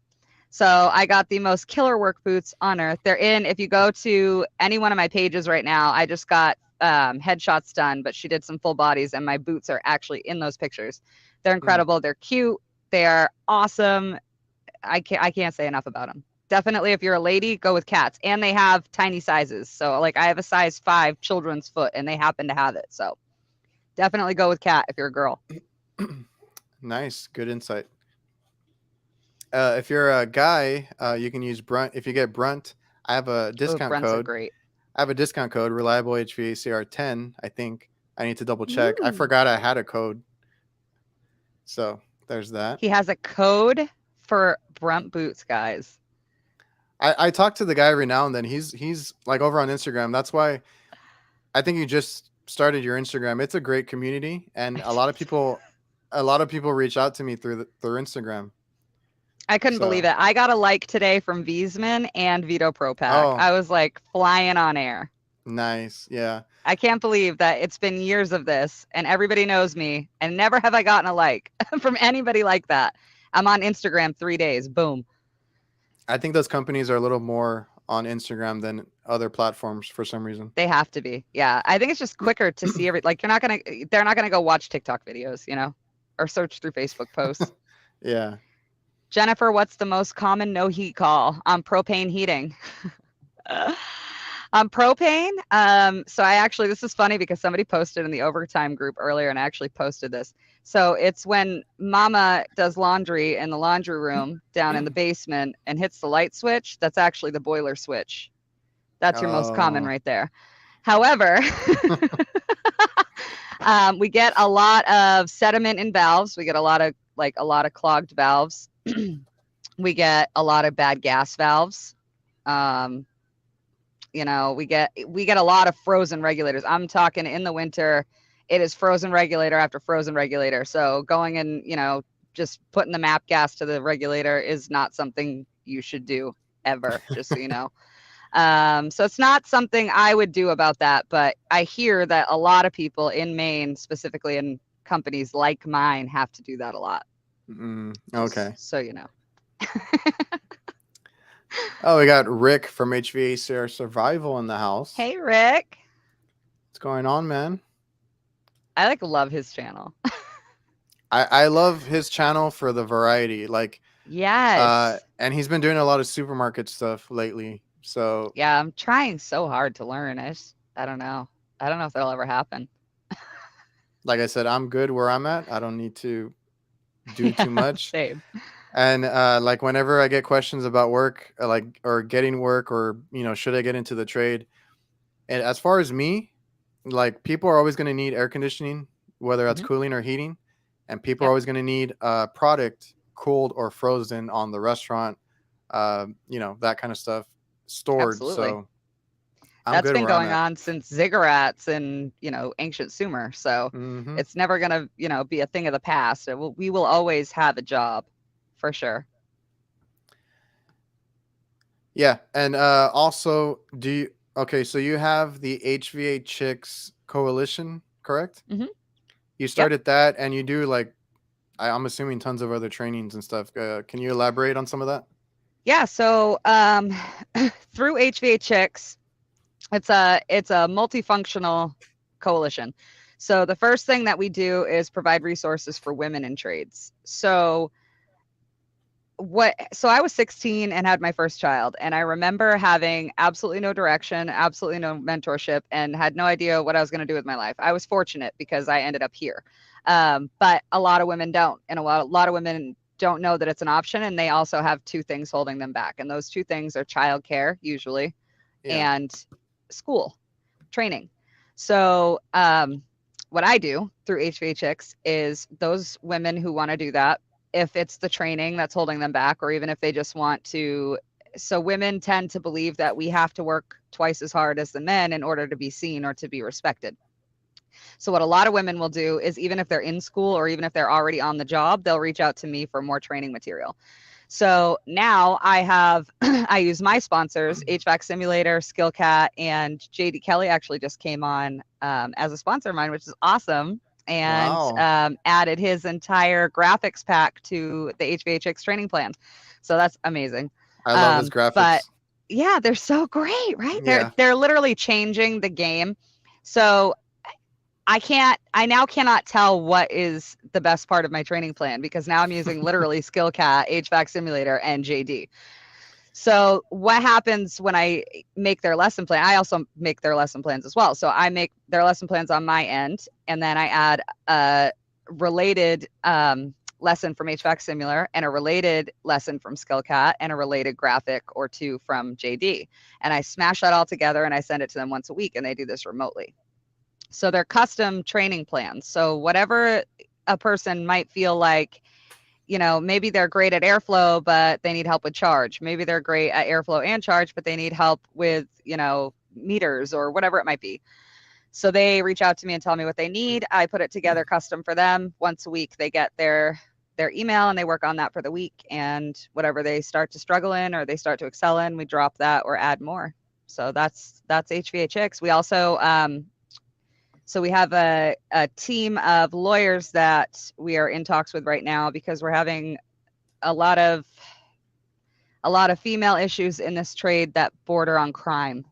B: So I got the most killer work boots on earth. They're in, if you go to any one of my pages right now, I just got headshots done, but she did some full bodies, and my boots are actually in those pictures. They're
A: Hmm.
B: incredible. They're cute. They're awesome. I can't say enough about them. Definitely, if you're a lady, go with Cats. And they have tiny sizes. So like I have a size 5 children's foot, and they happen to have it. So definitely go with Cat if you're a girl.
A: Nice, good insight. If you're a guy, you can use Brunt. If you get Brunt, I have a
B: Oh,
A: discount
B: Brents are
A: code.
B: great.
A: I have a discount code, reliable HVACR 10. I think I need to double check. I
B: Ooh.
A: forgot I had a code, so there's that.
B: He has a code for Brunt boots, guys.
A: I talk to the guy every now and then. He's like over on Instagram. That's why I think you just started your Instagram. It's a great community, and a lot of people reach out to me through Instagram.
B: I couldn't believe
A: So,
B: it. I got a like today from Wiesman and Vito Pro Pack.
A: oh,
B: I was like flying on air.
A: nice, yeah.
B: I can't believe that it's been years of this and everybody knows me, and never have I gotten a like from anybody like that. I'm on Instagram 3 days. Boom.
A: I think those companies are a little more on Instagram than other platforms for some reason.
B: They have to be. Yeah. I think it's just quicker to see like they're not going to go watch TikTok videos, or search through Facebook posts.
A: Yeah.
B: Jennifer, what's the most common no heat call on propane heating? On propane, so this is funny because somebody posted in the overtime group earlier, and I actually posted this. So it's when Mama does laundry in the laundry room down in the basement and hits the light switch. That's actually the boiler switch. That's your most common
A: Oh.
B: right there. However, we get a lot of sediment in valves. We get a lot of clogged valves. We get a lot of bad gas valves. We get a lot of frozen regulators. I'm talking in the winter, it is frozen regulator after frozen regulator. So going and, just putting the MAP gas to the regulator is not something you should do ever, just so you know. So it's not something I would do about that, but I hear that a lot of people in Maine, specifically in companies like mine, have to do that a lot.
A: Okay.
B: So you know.
A: Oh, we got Rick from HVAC Survival in the house.
B: Hey, Rick.
A: What's going on, man?
B: I love his channel.
A: I love his channel for the variety.
B: Yes.
A: And he's been doing a lot of supermarket stuff lately. So
B: yeah, I'm trying so hard to learn. I don't know. I don't know if that'll ever happen.
A: like I said, I'm good where I'm at. I don't need to do too much.
B: Same.
A: And like whenever I get questions about work, or getting work, or should I get into the trade? And as far as me, like people are always going to need air conditioning, whether that's cooling or heating, and people are always going to need a product cooled or frozen on the restaurant that kind of stuff stored.
B: Absolutely.
A: So I'm
B: That's
A: good
B: been
A: where I'm
B: going
A: at.
B: on since ziggurats and, ancient Sumer. So
A: Hmm.
B: it's never going to, be a thing of the past. We will always have a job for sure.
A: Yeah, and also, do you? Okay, so you have the HVA Chicks Coalition, correct?
B: Hmm.
A: You
B: Yep.
A: started that, and you do like I'm assuming tons of other trainings and stuff. Can you elaborate on some of that?
B: Yeah. So through HVACX, it's a multifunctional coalition. So the first thing that we do is provide resources for women in trades. So I was 16 and had my first child, and I remember having absolutely no direction, absolutely no mentorship, and had no idea what I was going to do with my life. I was fortunate because I ended up here, but a lot of women don't, and a lot of women don't know that it's an option, and they also have two things holding them back, and those two things are childcare usually,
A: Yeah.
B: and school training. So what I do through HVHX is those women who want to do that, if it's the training that's holding them back, or even if they just want to. So women tend to believe that we have to work twice as hard as the men in order to be seen or to be respected. So what a lot of women will do is, even if they're in school or even if they're already on the job, they'll reach out to me for more training material. So now I have, I use my sponsors, HVAC Simulator, SkillCat, and JD Kelly actually just came on as a sponsor of mine, which is awesome. And
A: Wow.
B: added his entire graphics pack to the HVACX training plan. So that's amazing.
A: I love his
B: But
A: graphics.
B: yeah, they're so great, right? They're
A: Yeah.
B: they're literally changing the game. So I now cannot tell what is the best part of my training plan, because now I'm using literally SkillCat, HVAC Simulator, and JD. So what happens when I make their lesson plan? I also make their lesson plans as well. So I make their lesson plans on my end, and then I add a related lesson from HVAC Simulator and a related lesson from SkillCat and a related graphic or two from JD. And I smash that all together and I send it to them once a week, and they do this remotely. So they're custom training plans. So whatever a person might feel like, maybe they're great at airflow, but they need help with charge. Maybe they're great at airflow and charge, but they need help with, meters or whatever it might be. So they reach out to me and tell me what they need. I put it together custom for them. Once a week, they get their email and they work on that for the week. And whatever they start to struggle in or they start to excel in, we drop that or add more. So that's HVHX. We also so we have a team of lawyers that we are in talks with right now, because we're having a lot of female issues in this trade that border on crime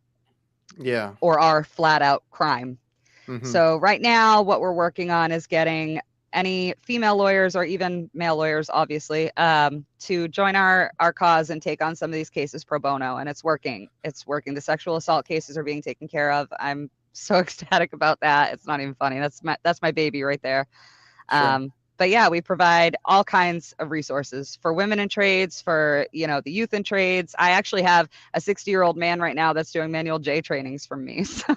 A: Yeah.
B: or are flat out crime.
A: Hmm.
B: So right now what we're working on is getting any female lawyers, or even male lawyers obviously, to join our cause and take on some of these cases pro bono, and it's working. The sexual assault cases are being taken care of. I'm so ecstatic about that. It's not even funny. That's my baby right there.
A: Sure.
B: But yeah, we provide all kinds of resources for women in trades, for the youth in trades. I actually have a 60-year-old man right now that's doing manual J trainings from me. So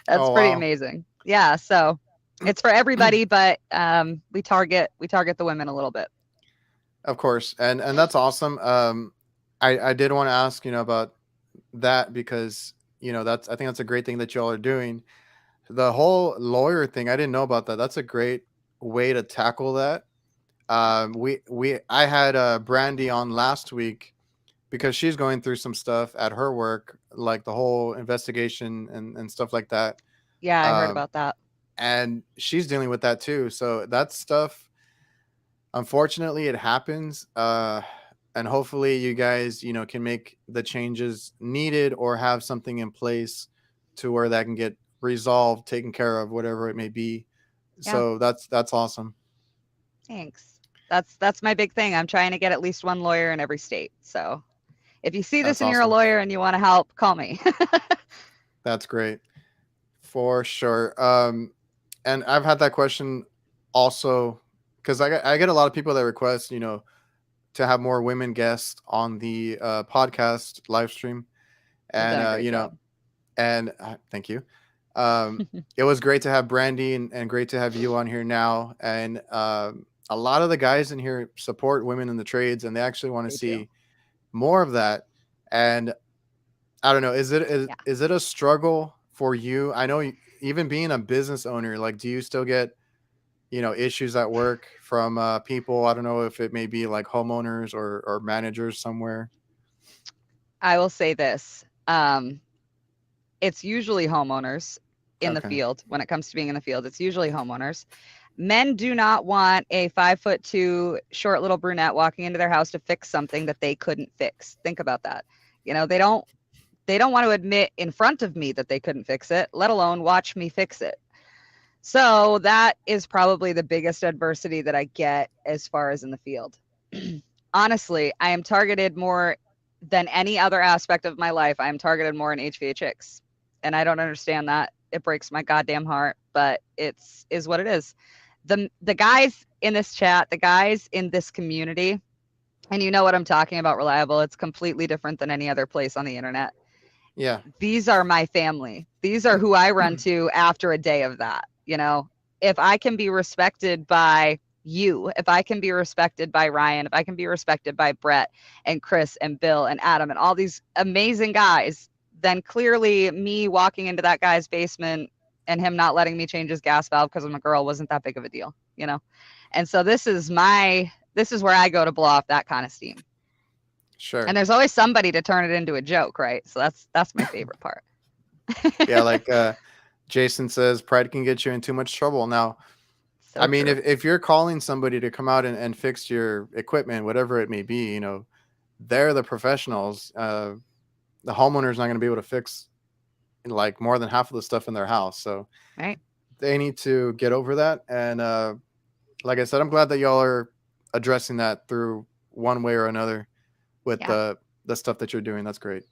B: that's
A: Oh
B: pretty
A: wow.
B: amazing. Yeah, so it's for everybody, but we target the women a little bit.
A: Of course, and that's awesome. I did want to ask about that because that's I think that's a great thing that y'all are doing. The whole lawyer thing, I didn't know about that. That's a great way to tackle that. We I had Brandy on last week because she's going through some stuff at her work, like the whole investigation and stuff like that.
B: Yeah, I heard
A: Um,
B: about that.
A: and she's dealing with that too. So that stuff, unfortunately, it happens. And hopefully, you guys, can make the changes needed or have something in place to where that can get resolved, taken care of, whatever it may be.
B: Yeah,
A: So that's awesome.
B: thanks. That's my big thing. I'm trying to get at least one lawyer in every state. So if you see this
A: That's
B: and you're a
A: awesome.
B: lawyer and you want to help, call me.
A: That's great for sure. And I've had that question also because I get a lot of people that request, to have more women guests on the podcast live stream,
B: You've
A: and
B: done a great job.
A: thank you. It was great to have Brandy and great to have you on here now. And a lot of the guys in here support women in the trades, and they actually want to
B: They do.
A: see more of that. And I don't know,
B: Yeah.
A: is it a struggle for you? I know even being a business owner, like, do you still get, issues at work from people? I don't know if it may be like homeowners or managers somewhere.
B: I will say this. It's usually homeowners in the
A: Okay.
B: field. When it comes to being in the field, it's usually homeowners. Men do not want a 5'2" short little brunette walking into their house to fix something that they couldn't fix. Think about that. They don't want to admit in front of me that they couldn't fix it, let alone watch me fix it. So that is probably the biggest adversity that I get as far as in the field. Honestly, I am targeted more than any other aspect of my life. I am targeted more in HVACs. And I don't understand that. It breaks my goddamn heart, but it's is what it is. The guys in this chat, the guys in this community, and you know what I'm talking about, Reliable. It's completely different than any other place on the internet.
A: Yeah.
B: These are my family. These are who I run to after a day of that. If I can be respected by you, if I can be respected by Ryan, if I can be respected by Brett and Chris and Bill and Adam and all these amazing guys, then clearly me walking into that guy's basement and him not letting me change his gas valve because I'm a girl wasn't that big of a deal. And so this is where I go to blow off that kind of steam.
A: Sure.
B: And there's always somebody to turn it into a joke, right? So that's my favorite part.
A: Yeah, like Jason says, pride can get you in too much trouble. Now,
B: So
A: I mean,
B: true.
A: if you're calling somebody to come out and fix your equipment, whatever it may be, they're the professionals. The homeowner's not going to be able to fix like more than half of the stuff in their house. So
B: Right.
A: they need to get over that. And like I said, I'm glad that y'all are addressing that through one way or another with
B: Yeah.
A: the stuff that you're doing. That's great.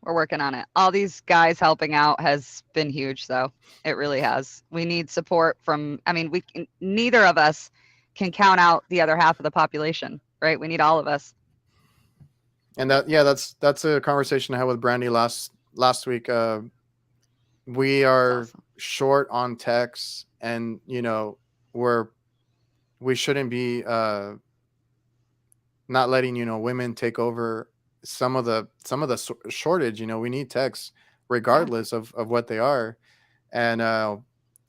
B: We're working on it. All these guys helping out has been huge, though. It really has. We need support from, neither of us can count out the other half of the population, right? We need all of us.
A: And that's a conversation I had with Brandy last week. We are
B: Awesome.
A: short on techs, and we shouldn't be not letting women take over some of the shortage. We need techs
B: Yeah.
A: regardless of what they are, and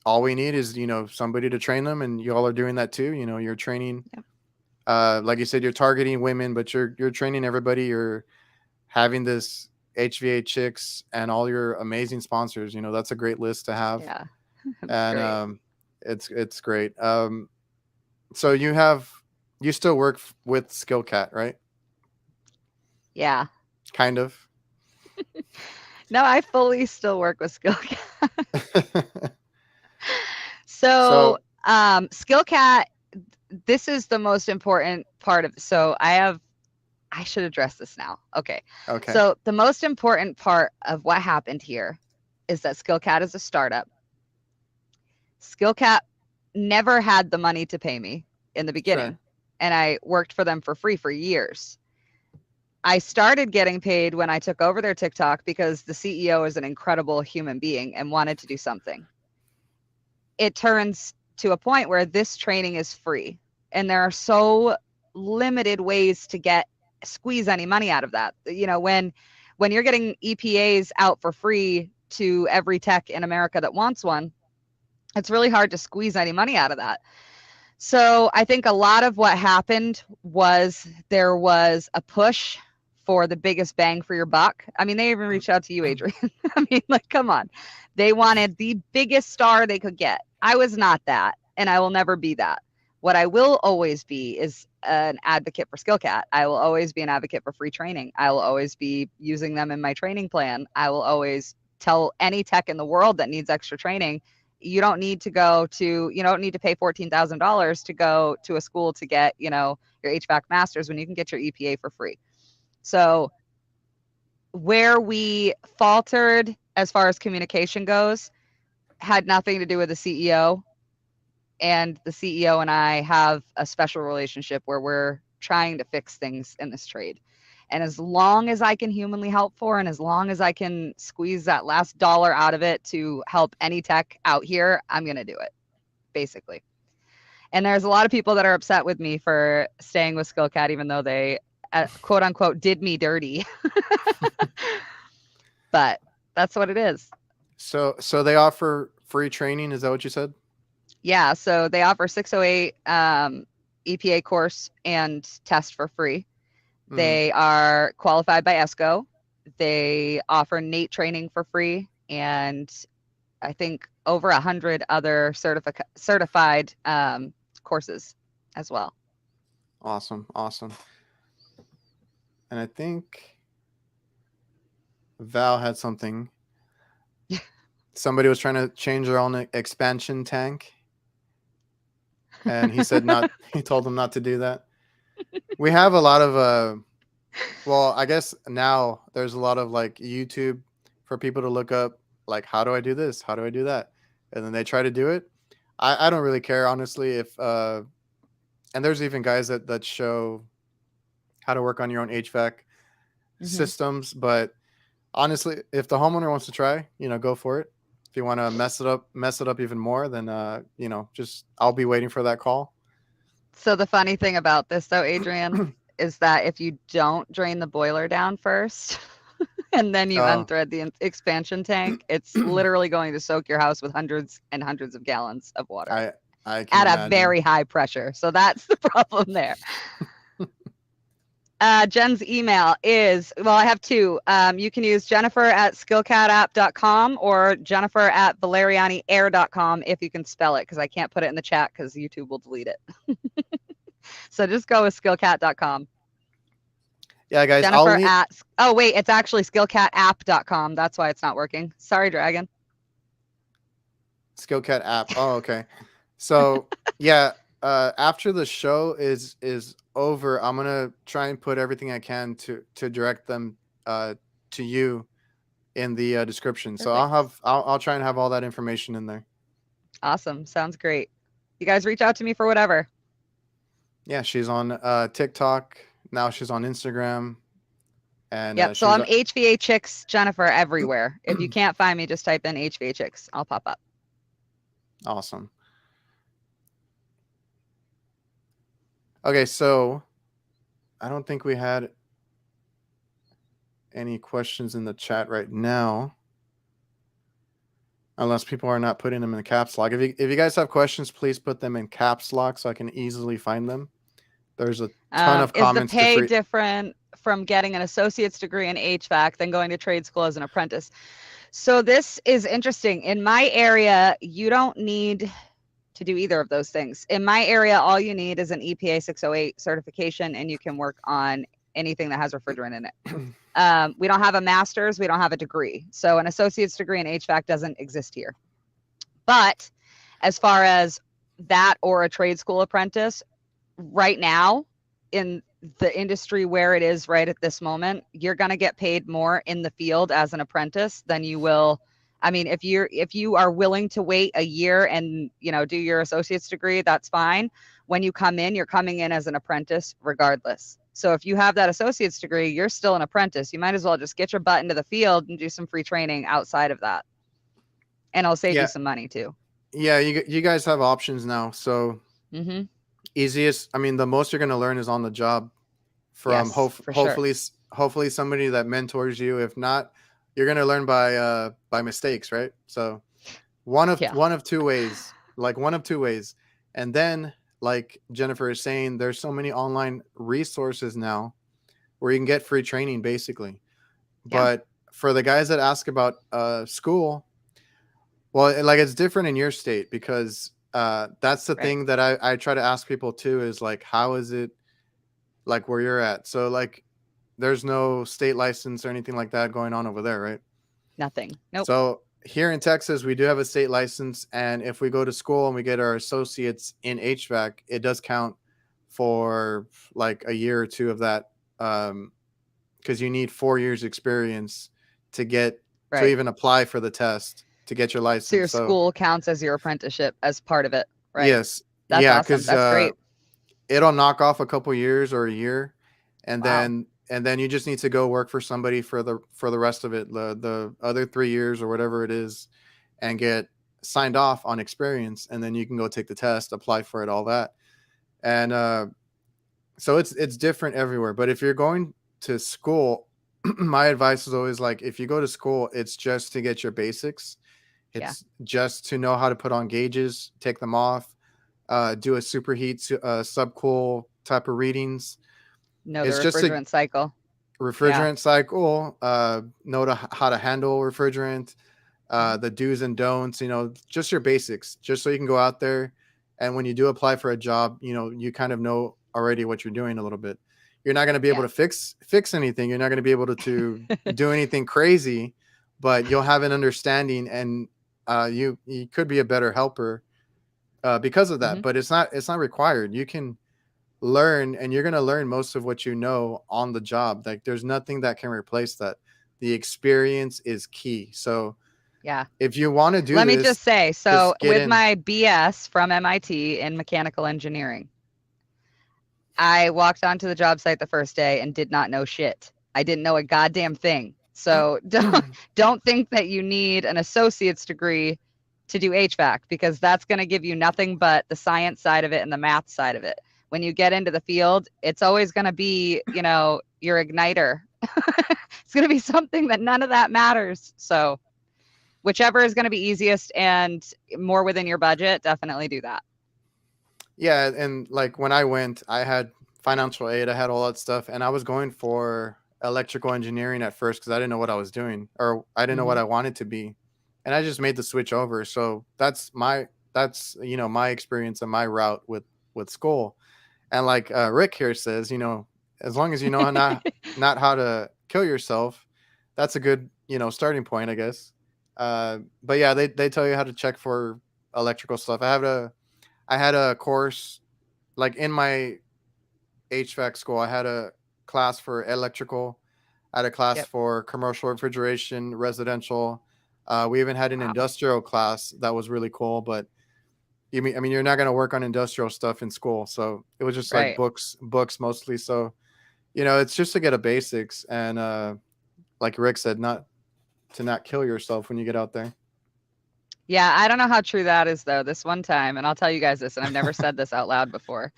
A: all we need is somebody to train them, and you all are doing that too. You're training,
B: Yep.
A: like you said, you're targeting women, but you're training everybody. You're having this HVA chicks and all your amazing sponsors. That's a great list to have,
B: Yeah. It's
A: and
B: great.
A: it's great. So you still work with SkillCat, right?
B: Yeah.
A: Kind of.
B: No, I fully still work with SkillCat. So,
A: So
B: SkillCat, this is the most important part of. So I should address this now. Okay.
A: okay,
B: So the most important part of what happened here is that SkillCat is a startup. SkillCat never had the money to pay me in the beginning,
A: sure,
B: and I worked for them for free for years. I started getting paid when I took over their TikTok because the CEO is an incredible human being and wanted to do something. It turns to a point where this training is free, and there are so limited ways to squeeze any money out of that. When you're getting EPAs out for free to every tech in America that wants one, it's really hard to squeeze any money out of that. So I think a lot of what happened was there was a push for the biggest bang for your buck. I mean, they even reached out to you, Adrian. I mean, like, come on. They wanted the biggest star they could get. I was not that, and I will never be that. What I will always be is an advocate for SkillCat. I will always be an advocate for free training. I will always be using them in my training plan. I will always tell any tech in the world that needs extra training, you don't need to pay $14,000 to go to a school to get, your HVAC masters when you can get your EPA for free. So where we faltered as far as communication goes had nothing to do with the CEO. And the CEO and I have a special relationship where we're trying to fix things in this trade. And as long as I can humanly help for, and as long as I can squeeze that last dollar out of it to help any tech out here, I'm going to do it, basically. And there's a lot of people that are upset with me for staying with SkillCat, even though they quote unquote did me dirty. But that's what it is.
A: So they offer free training. Is that what you said?
B: Yeah, so they offer 608 EPA course and test for free.
A: Mhm.
B: They are qualified by ESCO. They offer NATE training for free, and I think over 100 other certified courses as well.
A: Awesome. Awesome. And I think Val had something. Somebody was trying to change their own expansion tank, and he said not. He told them not to do that. We have a lot of well, I guess now there's a lot of like YouTube for people to look up, like, how do I do this? How do I do that? And then they try to do it. I don't really care, honestly, if and there's even guys that show how to work on your own HVAC
B: Mm-hmm.
A: systems. But honestly, if the homeowner wants to try, go for it. If you want to mess it up even more, then just I'll be waiting for that call.
B: So the funny thing about this, though, Adrian, is that if you don't drain the boiler down first and then you
A: Oh,
B: unthread the expansion tank, it's literally going to soak your house with hundreds and hundreds of gallons of water
A: I can
B: at a
A: imagine.
B: very high pressure. So that's the problem there. Jen's email is, well, I have two. You can use Jennifer@skillcatapp.com or Jennifer@valerianiair.com if you can spell it, because I can't put it in the chat because YouTube will delete it. So just go with skillcat.com.
A: Yeah, guys,
B: Jennifer at, oh, wait, it's actually skillcatapp.com. That's why it's not working. Sorry, Dragon.
A: SkillCat app. Oh, okay. So yeah, after the show is over, I'm gonna try and put everything I can to direct them to you in the description. So
B: Perfect.
A: I'll try and have all that information in there.
B: Awesome. Sounds great. You guys reach out to me for whatever.
A: Yeah, she's on TikTok now. She's on Instagram, and
B: Yep. So
A: she's
B: I'm HVA Chicks Jennifer everywhere. If you can't find me, just type in HVA Chicks. I'll pop up.
A: awesome. Okay, so I don't think we had any questions in the chat right now, unless people are not putting them in the caps lock. If you guys have questions, please put them in caps lock so I can easily find them. There's a ton of
B: Is the
A: comments
B: pay different from getting an associate's degree in HVAC than going to trade school as an apprentice? So this is interesting. In my area, you don't need to do either of those things. In my area, all you need is an EPA 608 certification, and you can work on anything that has refrigerant in it. We don't have a master's, we don't have a degree. So an associate's degree in HVAC doesn't exist here. But as far as that or a trade school apprentice, right now in the industry where it is right at this moment, you're going to get paid more in the field as an apprentice than you will. I mean, if you are willing to wait a year and, do your associate's degree, that's fine. When you come in, you're coming in as an apprentice regardless. So if you have that associate's degree, you're still an apprentice. You might as well just get your butt into the field and do some free training outside of that. And it'll save you some money too.
A: Yeah, you guys have options now. So easiest, I mean, the most you're going to learn is on the job from hopefully somebody that mentors you. If not, you're going to learn by mistakes, right? So one of two ways, and then, like Jennifer is saying, there's so many online resources now where you can get free training basically. But for the guys that ask about school, well, like, it's different in your state, because that's the thing that I try to ask people too, is like, how is it like where you're at? So like, there's no state license or anything like that going on over there, right?
B: Nothing. Nope.
A: So here in Texas, we do have a state license, and if we go to school and we get our associates in HVAC, it does count for like a year or two of that, because you need 4 years experience to get to even apply for the test to get your license.
B: So your school counts as your apprenticeship as part of it, right?
A: Yes.
B: That's awesome. That's great.
A: It'll knock off a couple years or a year, and then you just need to go work for somebody for the rest of it, the other 3 years or whatever it is, and get signed off on experience, and then you can go take the test, apply for it, all that. And So it's different everywhere. But if you're going to school, my advice is always like, if you go to school, it's just to get your basics.
B: Yeah.
A: It's just to know how to put on gauges, take them off, do a superheat, subcool type of readings.
B: Know the
A: It's just a
B: refrigerant cycle. Yeah.
A: refrigerant cycle, know how to handle refrigerant,
B: Mhm.
A: the do's and don'ts, just your basics, just so you can go out there. And when you do apply for a job, you kind of know already what you're doing a little bit. You're not going to be able
B: Yeah.
A: to fix anything. You're not going to be able to do anything crazy, but you'll have an understanding, and you could be a better helper because of that.
B: Mhm.
A: But it's not required. You can learn, and you're going to learn most of what you know on the job. Like, there's nothing that can replace that. The experience is key. So
B: Yeah.
A: if you want to do
B: Let me
A: this,
B: just say, so
A: just get
B: with
A: in.
B: my BS from MIT in mechanical engineering, I walked onto the job site the first day and did not know shit. I didn't know a goddamn thing. So don't think that you need an associate's degree to do HVAC, because that's going to give you nothing but the science side of it and the math side of it. When you get into the field, it's always going to be, your igniter. It's going to be something that none of that matters. So whichever is going to be easiest and more within your budget, definitely do that.
A: Yeah, and like when I went, I had financial aid, I had all that stuff, and I was going for electrical engineering at first because I didn't know what I was doing, or I didn't know what
B: Mm-hmm.
A: I wanted to be, and I just made the switch over. So that's my experience and my route with school. And like Rick here says, as long as you know not how to kill yourself, that's a good starting point, I guess. But yeah, they tell you how to check for electrical stuff. I had a course like in my HVAC school. I had a class for electrical. I had a class
B: Yep.
A: for commercial refrigeration, residential. We even had an
B: Wow.
A: industrial class that was really cool. But I mean, you're not going to work on industrial stuff in school, so it was just like
B: Right.
A: books mostly. So it's just to get a basics, and like Rick said, not kill yourself when you get out there.
B: Yeah, I don't know how true that is though. This one time, and I'll tell you guys this, and I've never said this out loud before.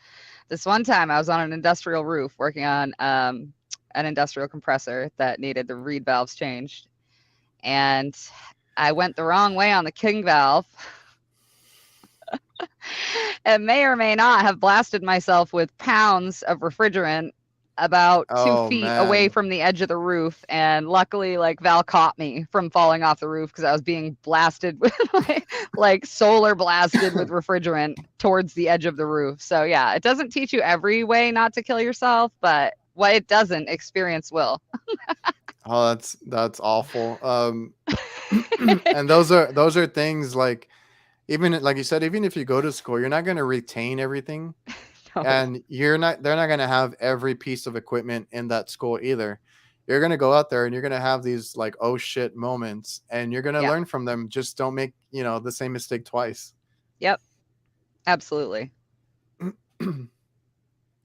B: This one time, I was on an industrial roof working on an industrial compressor that needed the reed valves changed, and I went the wrong way on the king valve, and may or may not have blasted myself with pounds of refrigerant about two
A: Oh
B: feet away
A: man.
B: from the edge of the roof. And luckily, like, Val caught me from falling off the roof because I was being blasted with like solar blasted with refrigerant towards the edge of the roof. So yeah, it doesn't teach you every way not to kill yourself, but what it doesn't, experience will.
A: Oh, that's awful. And those are things like, even like you said, even if you go to school, you're not going to retain everything,
B: No.
A: and they're not going to have every piece of equipment in that school either. You're going to go out there and you're going to have these like oh shit moments, and you're going to
B: Yeah.
A: learn from them. Just don't make the same mistake twice.
B: Yep. Absolutely.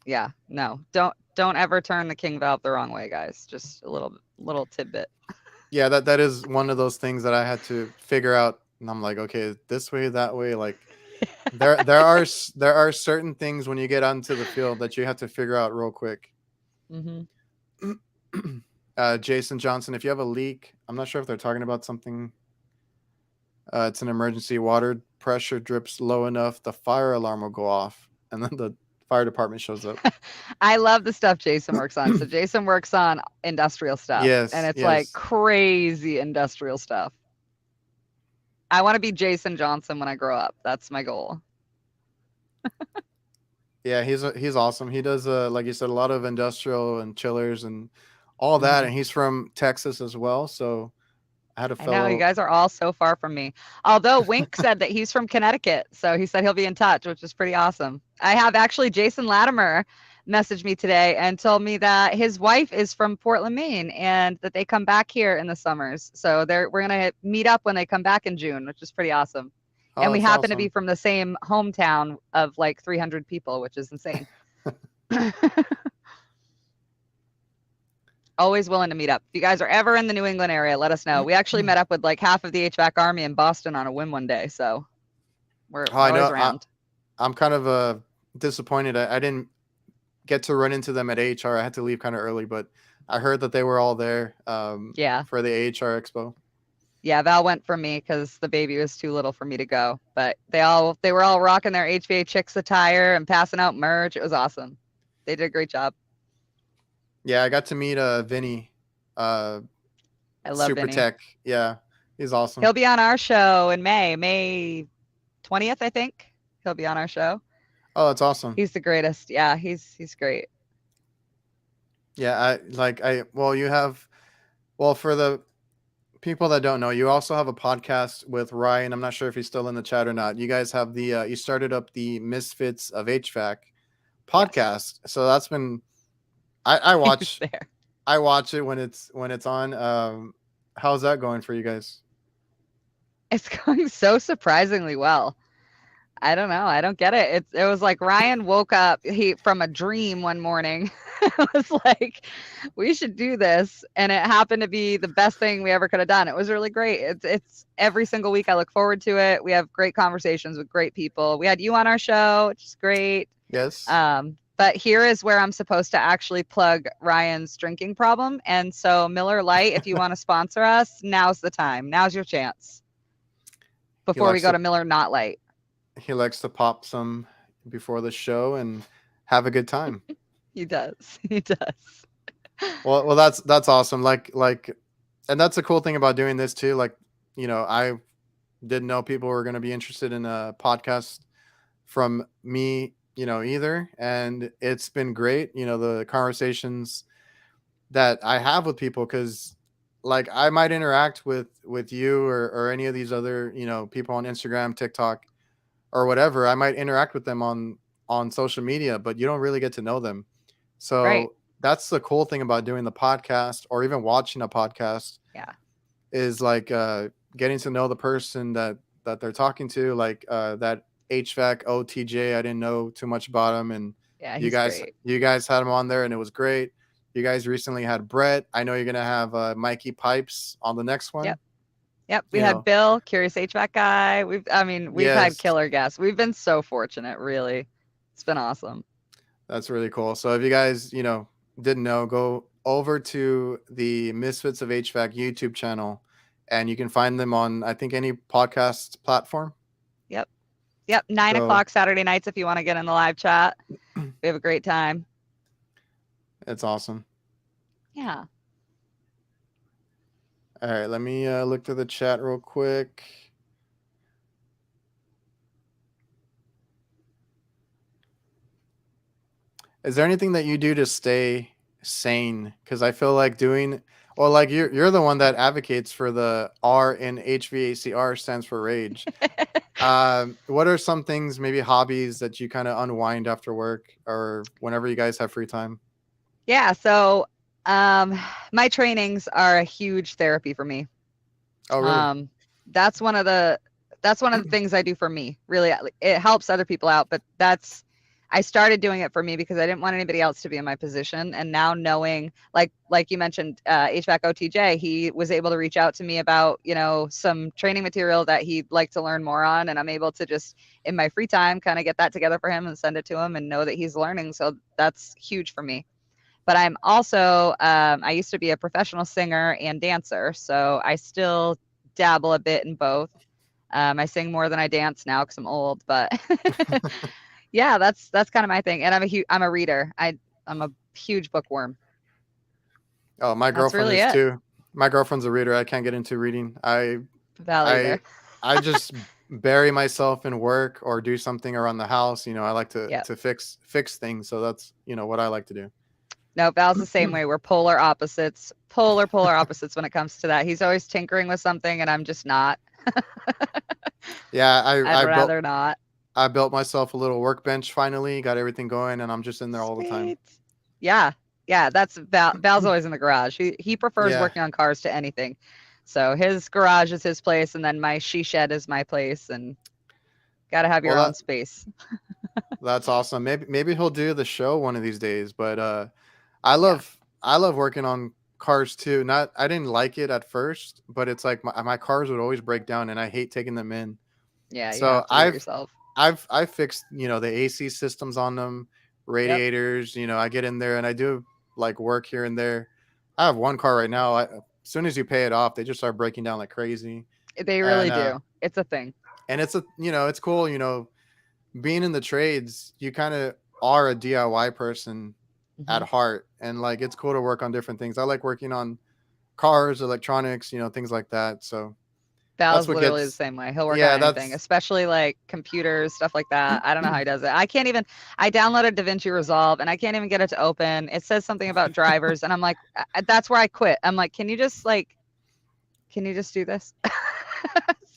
B: Yeah. No. Don't ever turn the king valve the wrong way, guys. Just a little tidbit.
A: Yeah, that is one of those things that I had to figure out, and I'm like, okay, this way, that way. Like, there are certain things when you get onto the field that you have to figure out real quick.
B: Mm-hmm.
A: Jason Johnson, if you have a leak, I'm not sure if they're talking about something. It's an emergency. Water pressure drips low enough, the fire alarm will go off, and then the fire department shows up.
B: I love the stuff Jason works on. So Jason works on industrial stuff, and
A: Yes,
B: it's like
A: yes.
B: crazy industrial stuff. I want to be Jason Johnson when I grow up. That's my goal.
A: Yeah, he's awesome. He does like you said, a lot of industrial and chillers and all that,
B: Mm-hmm.
A: and he's from Texas as well. So I had a
B: I know you
A: fellow.
B: guys are all so far from me. Although Wink said that he's from Connecticut, so he said he'll be in touch, which is pretty awesome. I have actually Jason Latimer messaged me today and told me that his wife is from Portland, Maine, and that they come back here in the summers. So we're gonna meet up when they come back in June, which is pretty awesome.
A: Oh,
B: And we
A: that's
B: happen to be
A: awesome.
B: from the same hometown of like 300 people, which is insane. Always willing to meet up. If you guys are ever in the New England area, let us know. We actually met up with like half of the HVAC Army in Boston on a whim one day, so we're
A: Oh, I
B: always
A: know.
B: around.
A: I'm kind of disappointed. I didn't get to run into them at AHR. I had to leave kind of early, but I heard that they were all there
B: Yeah.
A: for the AHR Expo.
B: Yeah, Val went for me because the baby was too little for me to go. But they were all rocking their HVA Chicks attire and passing out merch. It was awesome. They did a great job.
A: Yeah, I got to meet Vinny, uh,
B: I love
A: Super
B: Vinny.
A: Tech. Yeah, he's awesome.
B: He'll be on our show in May 20th, I think. He'll be on our show.
A: Oh, that's awesome.
B: He's the greatest. Yeah, he's great.
A: Yeah, you have, well, for the people that don't know, you also have a podcast with Ryan. I'm not sure if he's still in the chat or not. You guys have you started up the Misfits of HVAC
B: Yes.
A: podcast. So that's been, I watch,
B: there.
A: I watch it when it's on. How's that going for you guys?
B: It's going so surprisingly well. I don't know. I don't get it. It was like Ryan woke up from a dream one morning. It was like, we should do this, and it happened to be the best thing we ever could have done. It was really great. It's every single week I look forward to it. We have great conversations with great people. We had you on our show, which is great.
A: Yes.
B: But here is where I'm supposed to actually plug Ryan's drinking problem. And so Miller Lite, if you want to sponsor us, now's the time. Now's your chance. Before we go to Miller Not Light.
A: He likes to pop some before the show and have a good time.
B: He does. He does.
A: Well, that's awesome. Like, and that's the cool thing about doing this too. Like, I didn't know people were going to be interested in a podcast from me, either. And it's been great. The conversations that I have with people, because like I might interact with you or any of these other, people on Instagram, TikTok, or whatever. I might interact with them on social media, but you don't really get to know them. So
B: right.
A: That's the cool thing about doing the podcast or even watching a podcast.
B: Yeah.
A: Is like getting to know the person that they're talking to, like that HVAC OTJ. I didn't know too much about him, and
B: yeah,
A: you guys had him on there, and it was great. You guys recently had Brett. I know you're gonna have Mikey Pipes on the next one.
B: Yep. We had Bill, Curious HVAC Guy. We've had killer guests. We've been so fortunate, really. It's been awesome.
A: That's really cool. So if you guys, didn't know, go over to the Misfits of HVAC YouTube channel, and you can find them on, I think, any podcast platform.
B: Yep. 9:00 Saturday nights if you want to get in the live chat. We have a great time.
A: It's awesome.
B: Yeah.
A: All right, let me look through the chat real quick. Is there anything that you do to stay sane? Because I feel like you're the one that advocates for the R in HVACR stands for rage. What are some things, maybe hobbies, that you kind of unwind after work or whenever you guys have free time?
B: Yeah. So my trainings are a huge therapy for me.
A: Oh, really?
B: That's one of the things I do for me. Really, it helps other people out, but I started doing it for me because I didn't want anybody else to be in my position. And now knowing, like you mentioned, HVAC OTJ, he was able to reach out to me about, some training material that he'd like to learn more on. And I'm able to just, in my free time, kind of get that together for him and send it to him and know that he's learning. So that's huge for me. But I'm also, I used to be a professional singer and dancer. So I still dabble a bit in both. I sing more than I dance now because I'm old, but yeah, that's kind of my thing. And I'm a reader. I'm a huge bookworm.
A: Oh, my girlfriend is too. My girlfriend's a reader. I can't get into reading. I just bury myself in work or do something around the house. I like to fix things. So that's, what I like to do.
B: No, Val's the same way. We're polar opposites when it comes to that. He's always tinkering with something and I'm just not.
A: Yeah,
B: I'd rather not.
A: I built myself a little workbench finally, got everything going, and I'm just in there all the time.
B: Yeah. That's Val's always in the garage. He prefers working on cars to anything. So his garage is his place, and then my she shed is my place, and gotta have your own space.
A: That's awesome. Maybe he'll do the show one of these days. But I love working on cars too. I didn't like it at first, but it's like my cars would always break down, and I hate taking them in.
B: Yeah.
A: So I've fixed, the AC systems on them,
B: Yep.
A: radiators. I get in there and I do like work here and there. I have one car right now. As soon as you pay it off, they just start breaking down like crazy.
B: They
A: And
B: really do. It's a thing.
A: it's it's cool. Being in the trades, you kind of are a DIY person at
B: Hmm.
A: heart, and like it's cool to work on different things. I like working on cars, electronics, things like that. So that's
B: Val's
A: what
B: literally the
A: gets.
B: same way. He'll work on
A: Yeah,
B: anything,
A: that's
B: especially like computers, stuff like that. I don't know how he does it. I can't even, I downloaded DaVinci Resolve and I can't even get it to open. It says something about drivers and I'm like, that's where I quit. I'm like, can you just do this?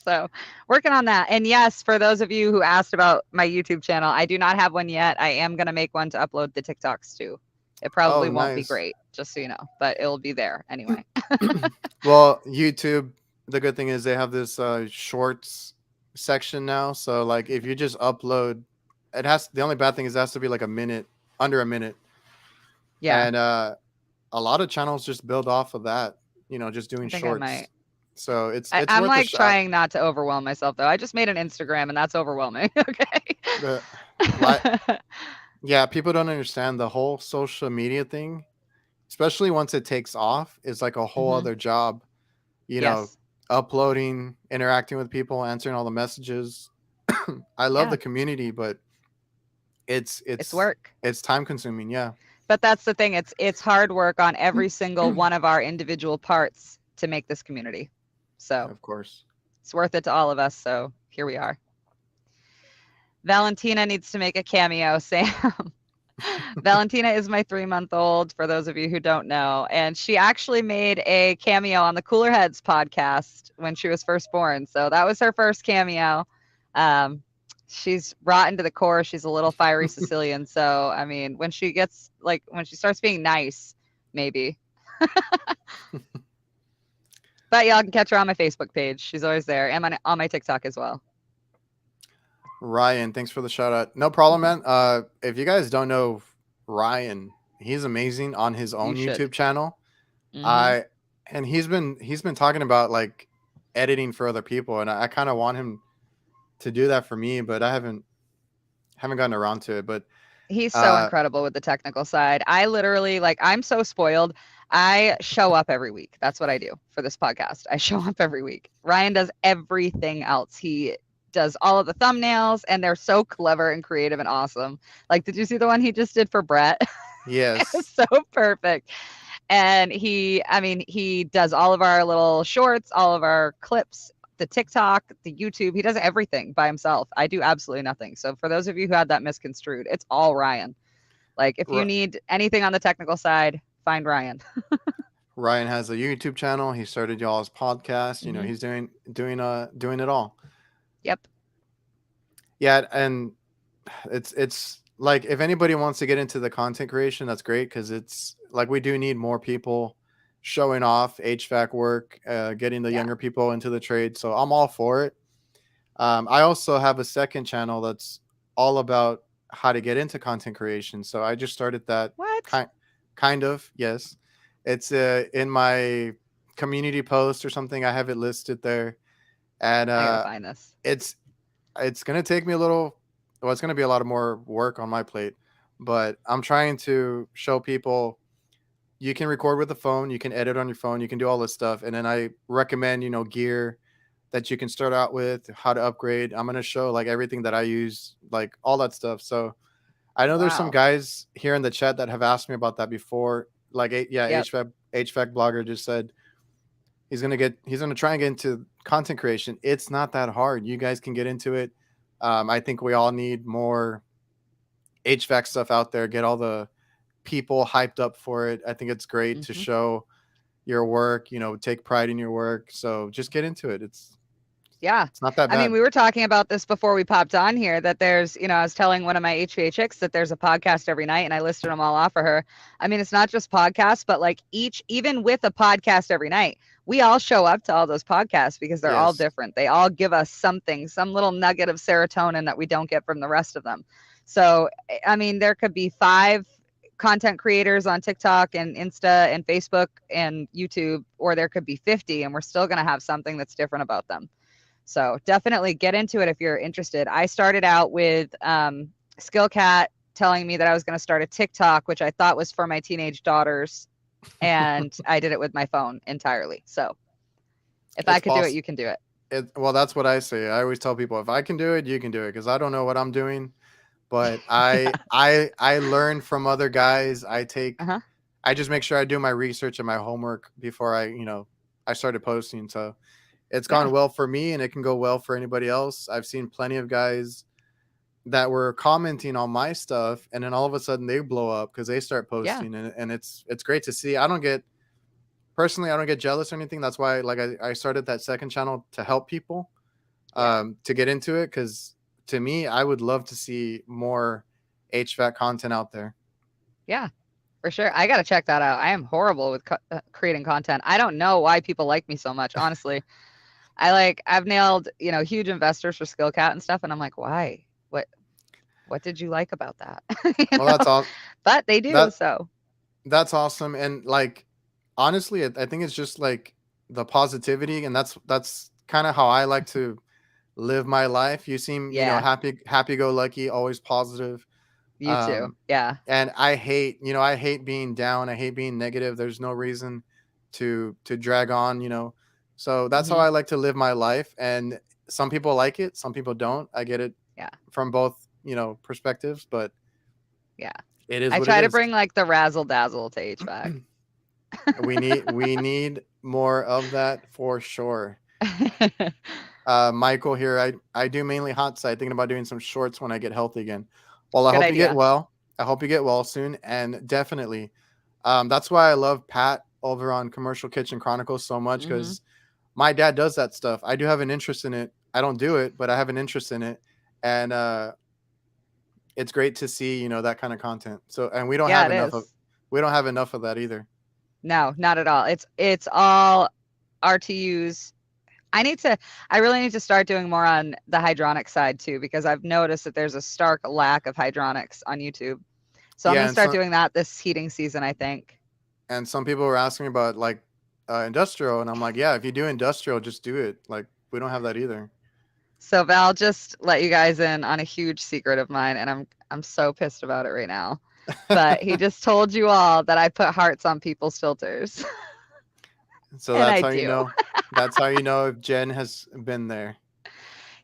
B: So working on that. And yes, for those of you who asked about my YouTube channel, I do not have one yet. I am going to make one to upload the TikToks too. It
A: oh
B: probably won't be
A: nice.
B: great, just so you know, but it'll be there anyway.
A: Well, YouTube, the good thing is they have this shorts section now. So like if you just upload, the only bad thing is it has to be like a minute, under a minute.
B: Yeah,
A: And a lot of channels just build off of that, just doing
B: I think I
A: shorts.
B: might.
A: So it's
B: I'm
A: worth a
B: like
A: shot.
B: trying not to overwhelm myself though. I just made an Instagram and that's overwhelming. Okay.
A: The like Yeah, people don't understand the whole social media thing, especially once it takes off, is like a whole
B: Hmm.
A: other job. You know,
B: Yes.
A: uploading, interacting with people, answering all the messages. I love
B: Yeah.
A: the community, but it's
B: It's
A: it's
B: work.
A: it's time consuming. Yeah,
B: But that's the thing. It's hard work on every single one of our individual parts to make this community. So
A: of course.
B: it's worth it to all of us. So here we are. Valentina needs to make a cameo, Sam. Valentina is my 3-month-old, for those of you who don't know. And she actually made a cameo on the Cooler Heads podcast when she was first born. So that was her first cameo. Um, she's rotten to the core. She's a little fiery Sicilian. So, I mean, when she starts being nice, maybe. But y'all can catch her on my Facebook page. She's always there and on my TikTok as well.
A: Ryan, thanks for the shout out. No problem,
B: Mhm.
A: man. If you guys don't know Ryan, he's amazing on his
B: You
A: own
B: should.
A: YouTube channel.
B: Hmm.
A: I and he's been talking about like editing for other people, and I kind of want him to do that for me, but I haven't gotten around to it. But
B: He's so
A: uh,
B: incredible with the technical side. I literally, like, I'm so spoiled. I show up every week. That's what I do for this podcast. I show up every week. Ryan does everything else. He does all of the thumbnails, and they're so clever and creative and awesome. Like, did you see the one he just did for Brett? It was
A: yes,
B: so perfect. And I mean, he does all of our little shorts, all of our clips, the TikTok, the YouTube. He does everything by himself. I do absolutely nothing. So for those of you who had that misconstrued, it's all Ryan. Like if you
A: R-
B: need anything on the technical side, find Ryan.
A: Ryan has a YouTube channel. He started y'all's podcast.
B: Hmm.
A: He's doing it all.
B: Yep.
A: Yeah, and it's like if anybody wants to get into the content creation, that's great because it's like we do need more people showing off HVAC work, getting the
B: Yeah.
A: younger people into the trade. So I'm all for it. I also have a second channel that's all about how to get into content creation. So I just started that
B: What?
A: kind of, yes. It's in my community post or something. I have it listed there, and
B: I gotta find this.
A: it's it's gonna take me a little. Well, it's gonna be a lot of more work on my plate, but I'm trying to show people you can record with the phone, you can edit on your phone, you can do all this stuff, and then I recommend gear that you can start out with, how to upgrade. I'm gonna show like everything that I use, like all that stuff. So I know there's some
B: Wow.
A: guys here in the chat that have asked me about that before. Like, yeah,
B: Yep.
A: HVAC blogger just said he's gonna try and get into content creation. It's not that hard. You guys can get into it. I think we all need more HVAC stuff out there. Get all the people hyped up for it. I think it's great to
B: Hmm.
A: show your work. Take pride in your work. So just get into it.
B: Yeah.
A: It's not that
B: I mean,
A: bad.
B: we were talking about this before we popped on here that there's, I was telling one of my HVA chicks that there's a podcast every night and I listed them all off for her. I mean, it's not just podcasts, but like even with a podcast every night, we all show up to all those podcasts because they're all
A: Yes.
B: different. They all give us something, some little nugget of serotonin that we don't get from the rest of them. So, I mean, there could be 5 content creators on TikTok and Insta and Facebook and YouTube, or there could be 50, and we're still going to have something that's different about them. So definitely get into it if you're interested. I started out with SkillCat telling me that I was going to start a TikTok, which I thought was for my teenage daughters, and I did it with my phone entirely. So if I
A: It's
B: could do it,
A: possible.
B: you can do it.
A: Well, that's what I say. I always tell people, if I can do it, you can do it, because I don't know what I'm doing. But I learn from other guys.
B: Uh-huh.
A: I just make sure I do my research and my homework before I started posting. So it's
B: Yeah.
A: gone well for me, and it can go well for anybody else. I've seen plenty of guys that were commenting on my stuff, and then all of a sudden they blow up because they start
B: Yeah.
A: posting, and it's great to see. I don't get jealous or anything. That's why I started that second channel to help people
B: Yeah.
A: to get into it, because to me, I would love to see more HVAC content out there.
B: Yeah. For sure. I got to check that out. I am horrible with creating content. I don't know why people like me so much, honestly. I've nailed, huge investors for SkillCat and stuff, and I'm like, why? What did you like about that? You
A: Well,
B: know?
A: that's all.
B: But they do,
A: That
B: so.
A: that's awesome. And honestly, I think it's just like the positivity, and that's kind of how I like to live my life. You seem,
B: Yeah,
A: happy go lucky, always positive.
B: you too.
A: Um,
B: Yeah.
A: and I hate being down. I hate being negative. There's no reason to drag on. So that's how
B: Hmm.
A: I like to live my life. And some people like it, some people don't. I get it
B: Yeah.
A: from both, perspectives, but
B: Yeah.
A: it is
B: I
A: what it
B: try to
A: is.
B: bring like the razzle dazzle to HVAC.
A: We need more of that for sure. Michael here. I do mainly hot side, thinking about doing some shorts when I get healthy again. Well, I
B: Good
A: hope you get
B: idea.
A: well. I hope you get well soon, and definitely. That's why I love Pat over on Commercial Kitchen Chronicles so much,
B: Hmm.
A: because my dad does that stuff. I do have an interest in it. I don't do it, but I have an interest in it, and it's great to see that kind of content. So, and
B: Yeah, it is.
A: we don't have enough of that either.
B: No, not at all. It's all RTUs. I really need to start doing more on the hydronic side too, because I've noticed that there's a stark lack of hydronics on YouTube. So I'm
A: Yeah,
B: gonna start doing that this heating season, I think.
A: and some people were asking me about industrial, and I'm like, yeah, if you do industrial, just do it. Like, we don't have that either.
B: So Val, just let you guys in on a huge secret of mine, and I'm so pissed about it right now. But he just told you all that I put hearts on people's filters.
A: So
B: And
A: that's
B: I
A: how you
B: do.
A: know. That's how you know if Jen has been there.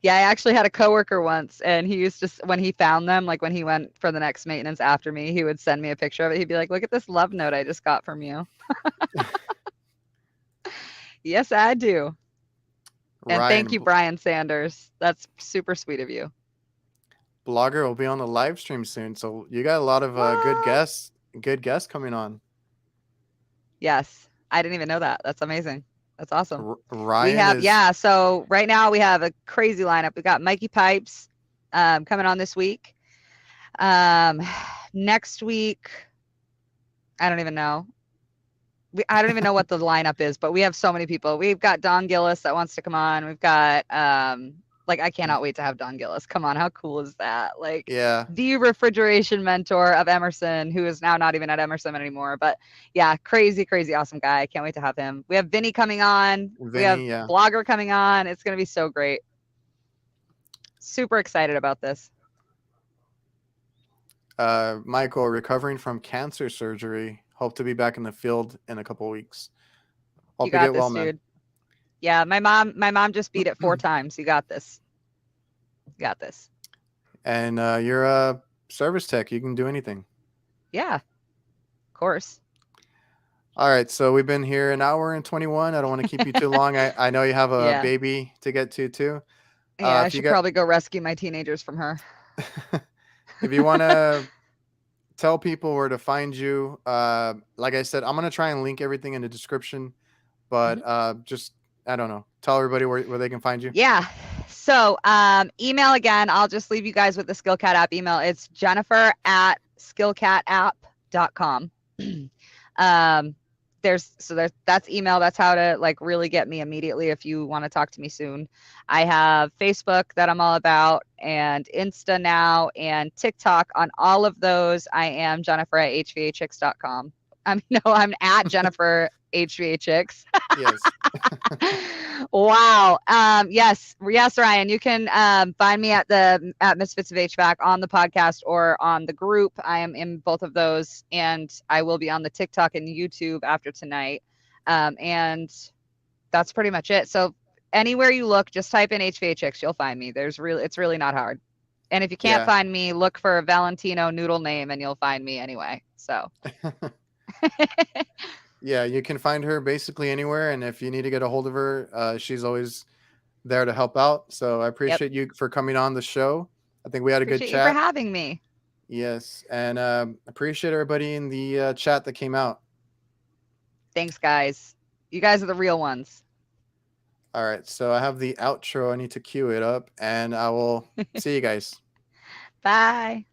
B: Yeah, I actually had a coworker once, and he used to, when he found them, like when he went for the next maintenance after me, he would send me a picture of it. He'd be like, "Look at this love note I just got from you." Yes, I do. And thank
A: Ryan,
B: you, Brian Sanders. That's super sweet of you.
A: blogger, will be on the live stream soon. So you got a lot of
B: What?
A: good guests coming on.
B: Yes, I didn't even know that. That's amazing. That's awesome. We
A: Ryan
B: have,
A: is
B: yeah, so right now we have a crazy lineup. We got Mikey Pipes coming on this week. Next week, I don't even know. I don't even know what the lineup is, but we have so many people. We've got Don Gillis that wants to come on. We've got I cannot wait to have Don Gillis. Come on, how cool is that? Like
A: yeah,
B: the refrigeration mentor of Emerson, who is now not even at Emerson anymore. But yeah, crazy, crazy awesome guy. I can't wait to have him. We have Vinny coming on. We have
A: Vinny, yeah.
B: Blogger coming on. It's gonna be so great. Super excited about this.
A: Michael, recovering from cancer surgery. Hope to be back in the field in a couple weeks.
B: You
A: Hope you
B: got
A: get well,
B: this,
A: man.
B: dude. Yeah, my mom just beat it 4 times. You got this. You got this.
A: And you're a service tech. You can do anything.
B: Yeah, of course.
A: All right, so we've been here an hour and 21. I don't want to keep you too long. I know you have a
B: Yeah.
A: baby to get to too.
B: Yeah, I
A: If you
B: should
A: got
B: probably go rescue my teenagers from her.
A: if you want to tell people where to find you, like I said, I'm gonna try and link everything in the description. But
B: Mhm.
A: just I don't know. Tell everybody where they can find you.
B: Yeah. So email again. I'll just leave you guys with the SkillCat app email. It's jennifer@skillcatapp.com. That's email. That's how to like really get me immediately if you want to talk to me soon. I have Facebook that I'm all about, and Insta now, and TikTok. On all of those, I am Jennifer at hvachicks.com. No, I'm at Jennifer HVACs.
A: Yes.
B: Wow. Yes, Ryan. You can find me at Misfits of HVAC on the podcast or on the group. I am in both of those, and I will be on the TikTok and YouTube after tonight. And that's pretty much it. So anywhere you look, just type in HVACs, you'll find me. It's really not hard. And if you can't
A: Yeah.
B: find me, look for a Valentino noodle name, and you'll find me anyway. So.
A: Yeah, you can find her basically anywhere, and if you need to get a hold of her, she's always there to help out. So I
B: Yep.
A: appreciate you for coming on the show. I think we had a good
B: Appreciate you for
A: chat.
B: having me.
A: Yes, and appreciate everybody in the chat that came out.
B: Thanks, guys. You guys are the real ones.
A: All right, so I have the outro. I need to cue it up, and I will see you guys.
B: Bye.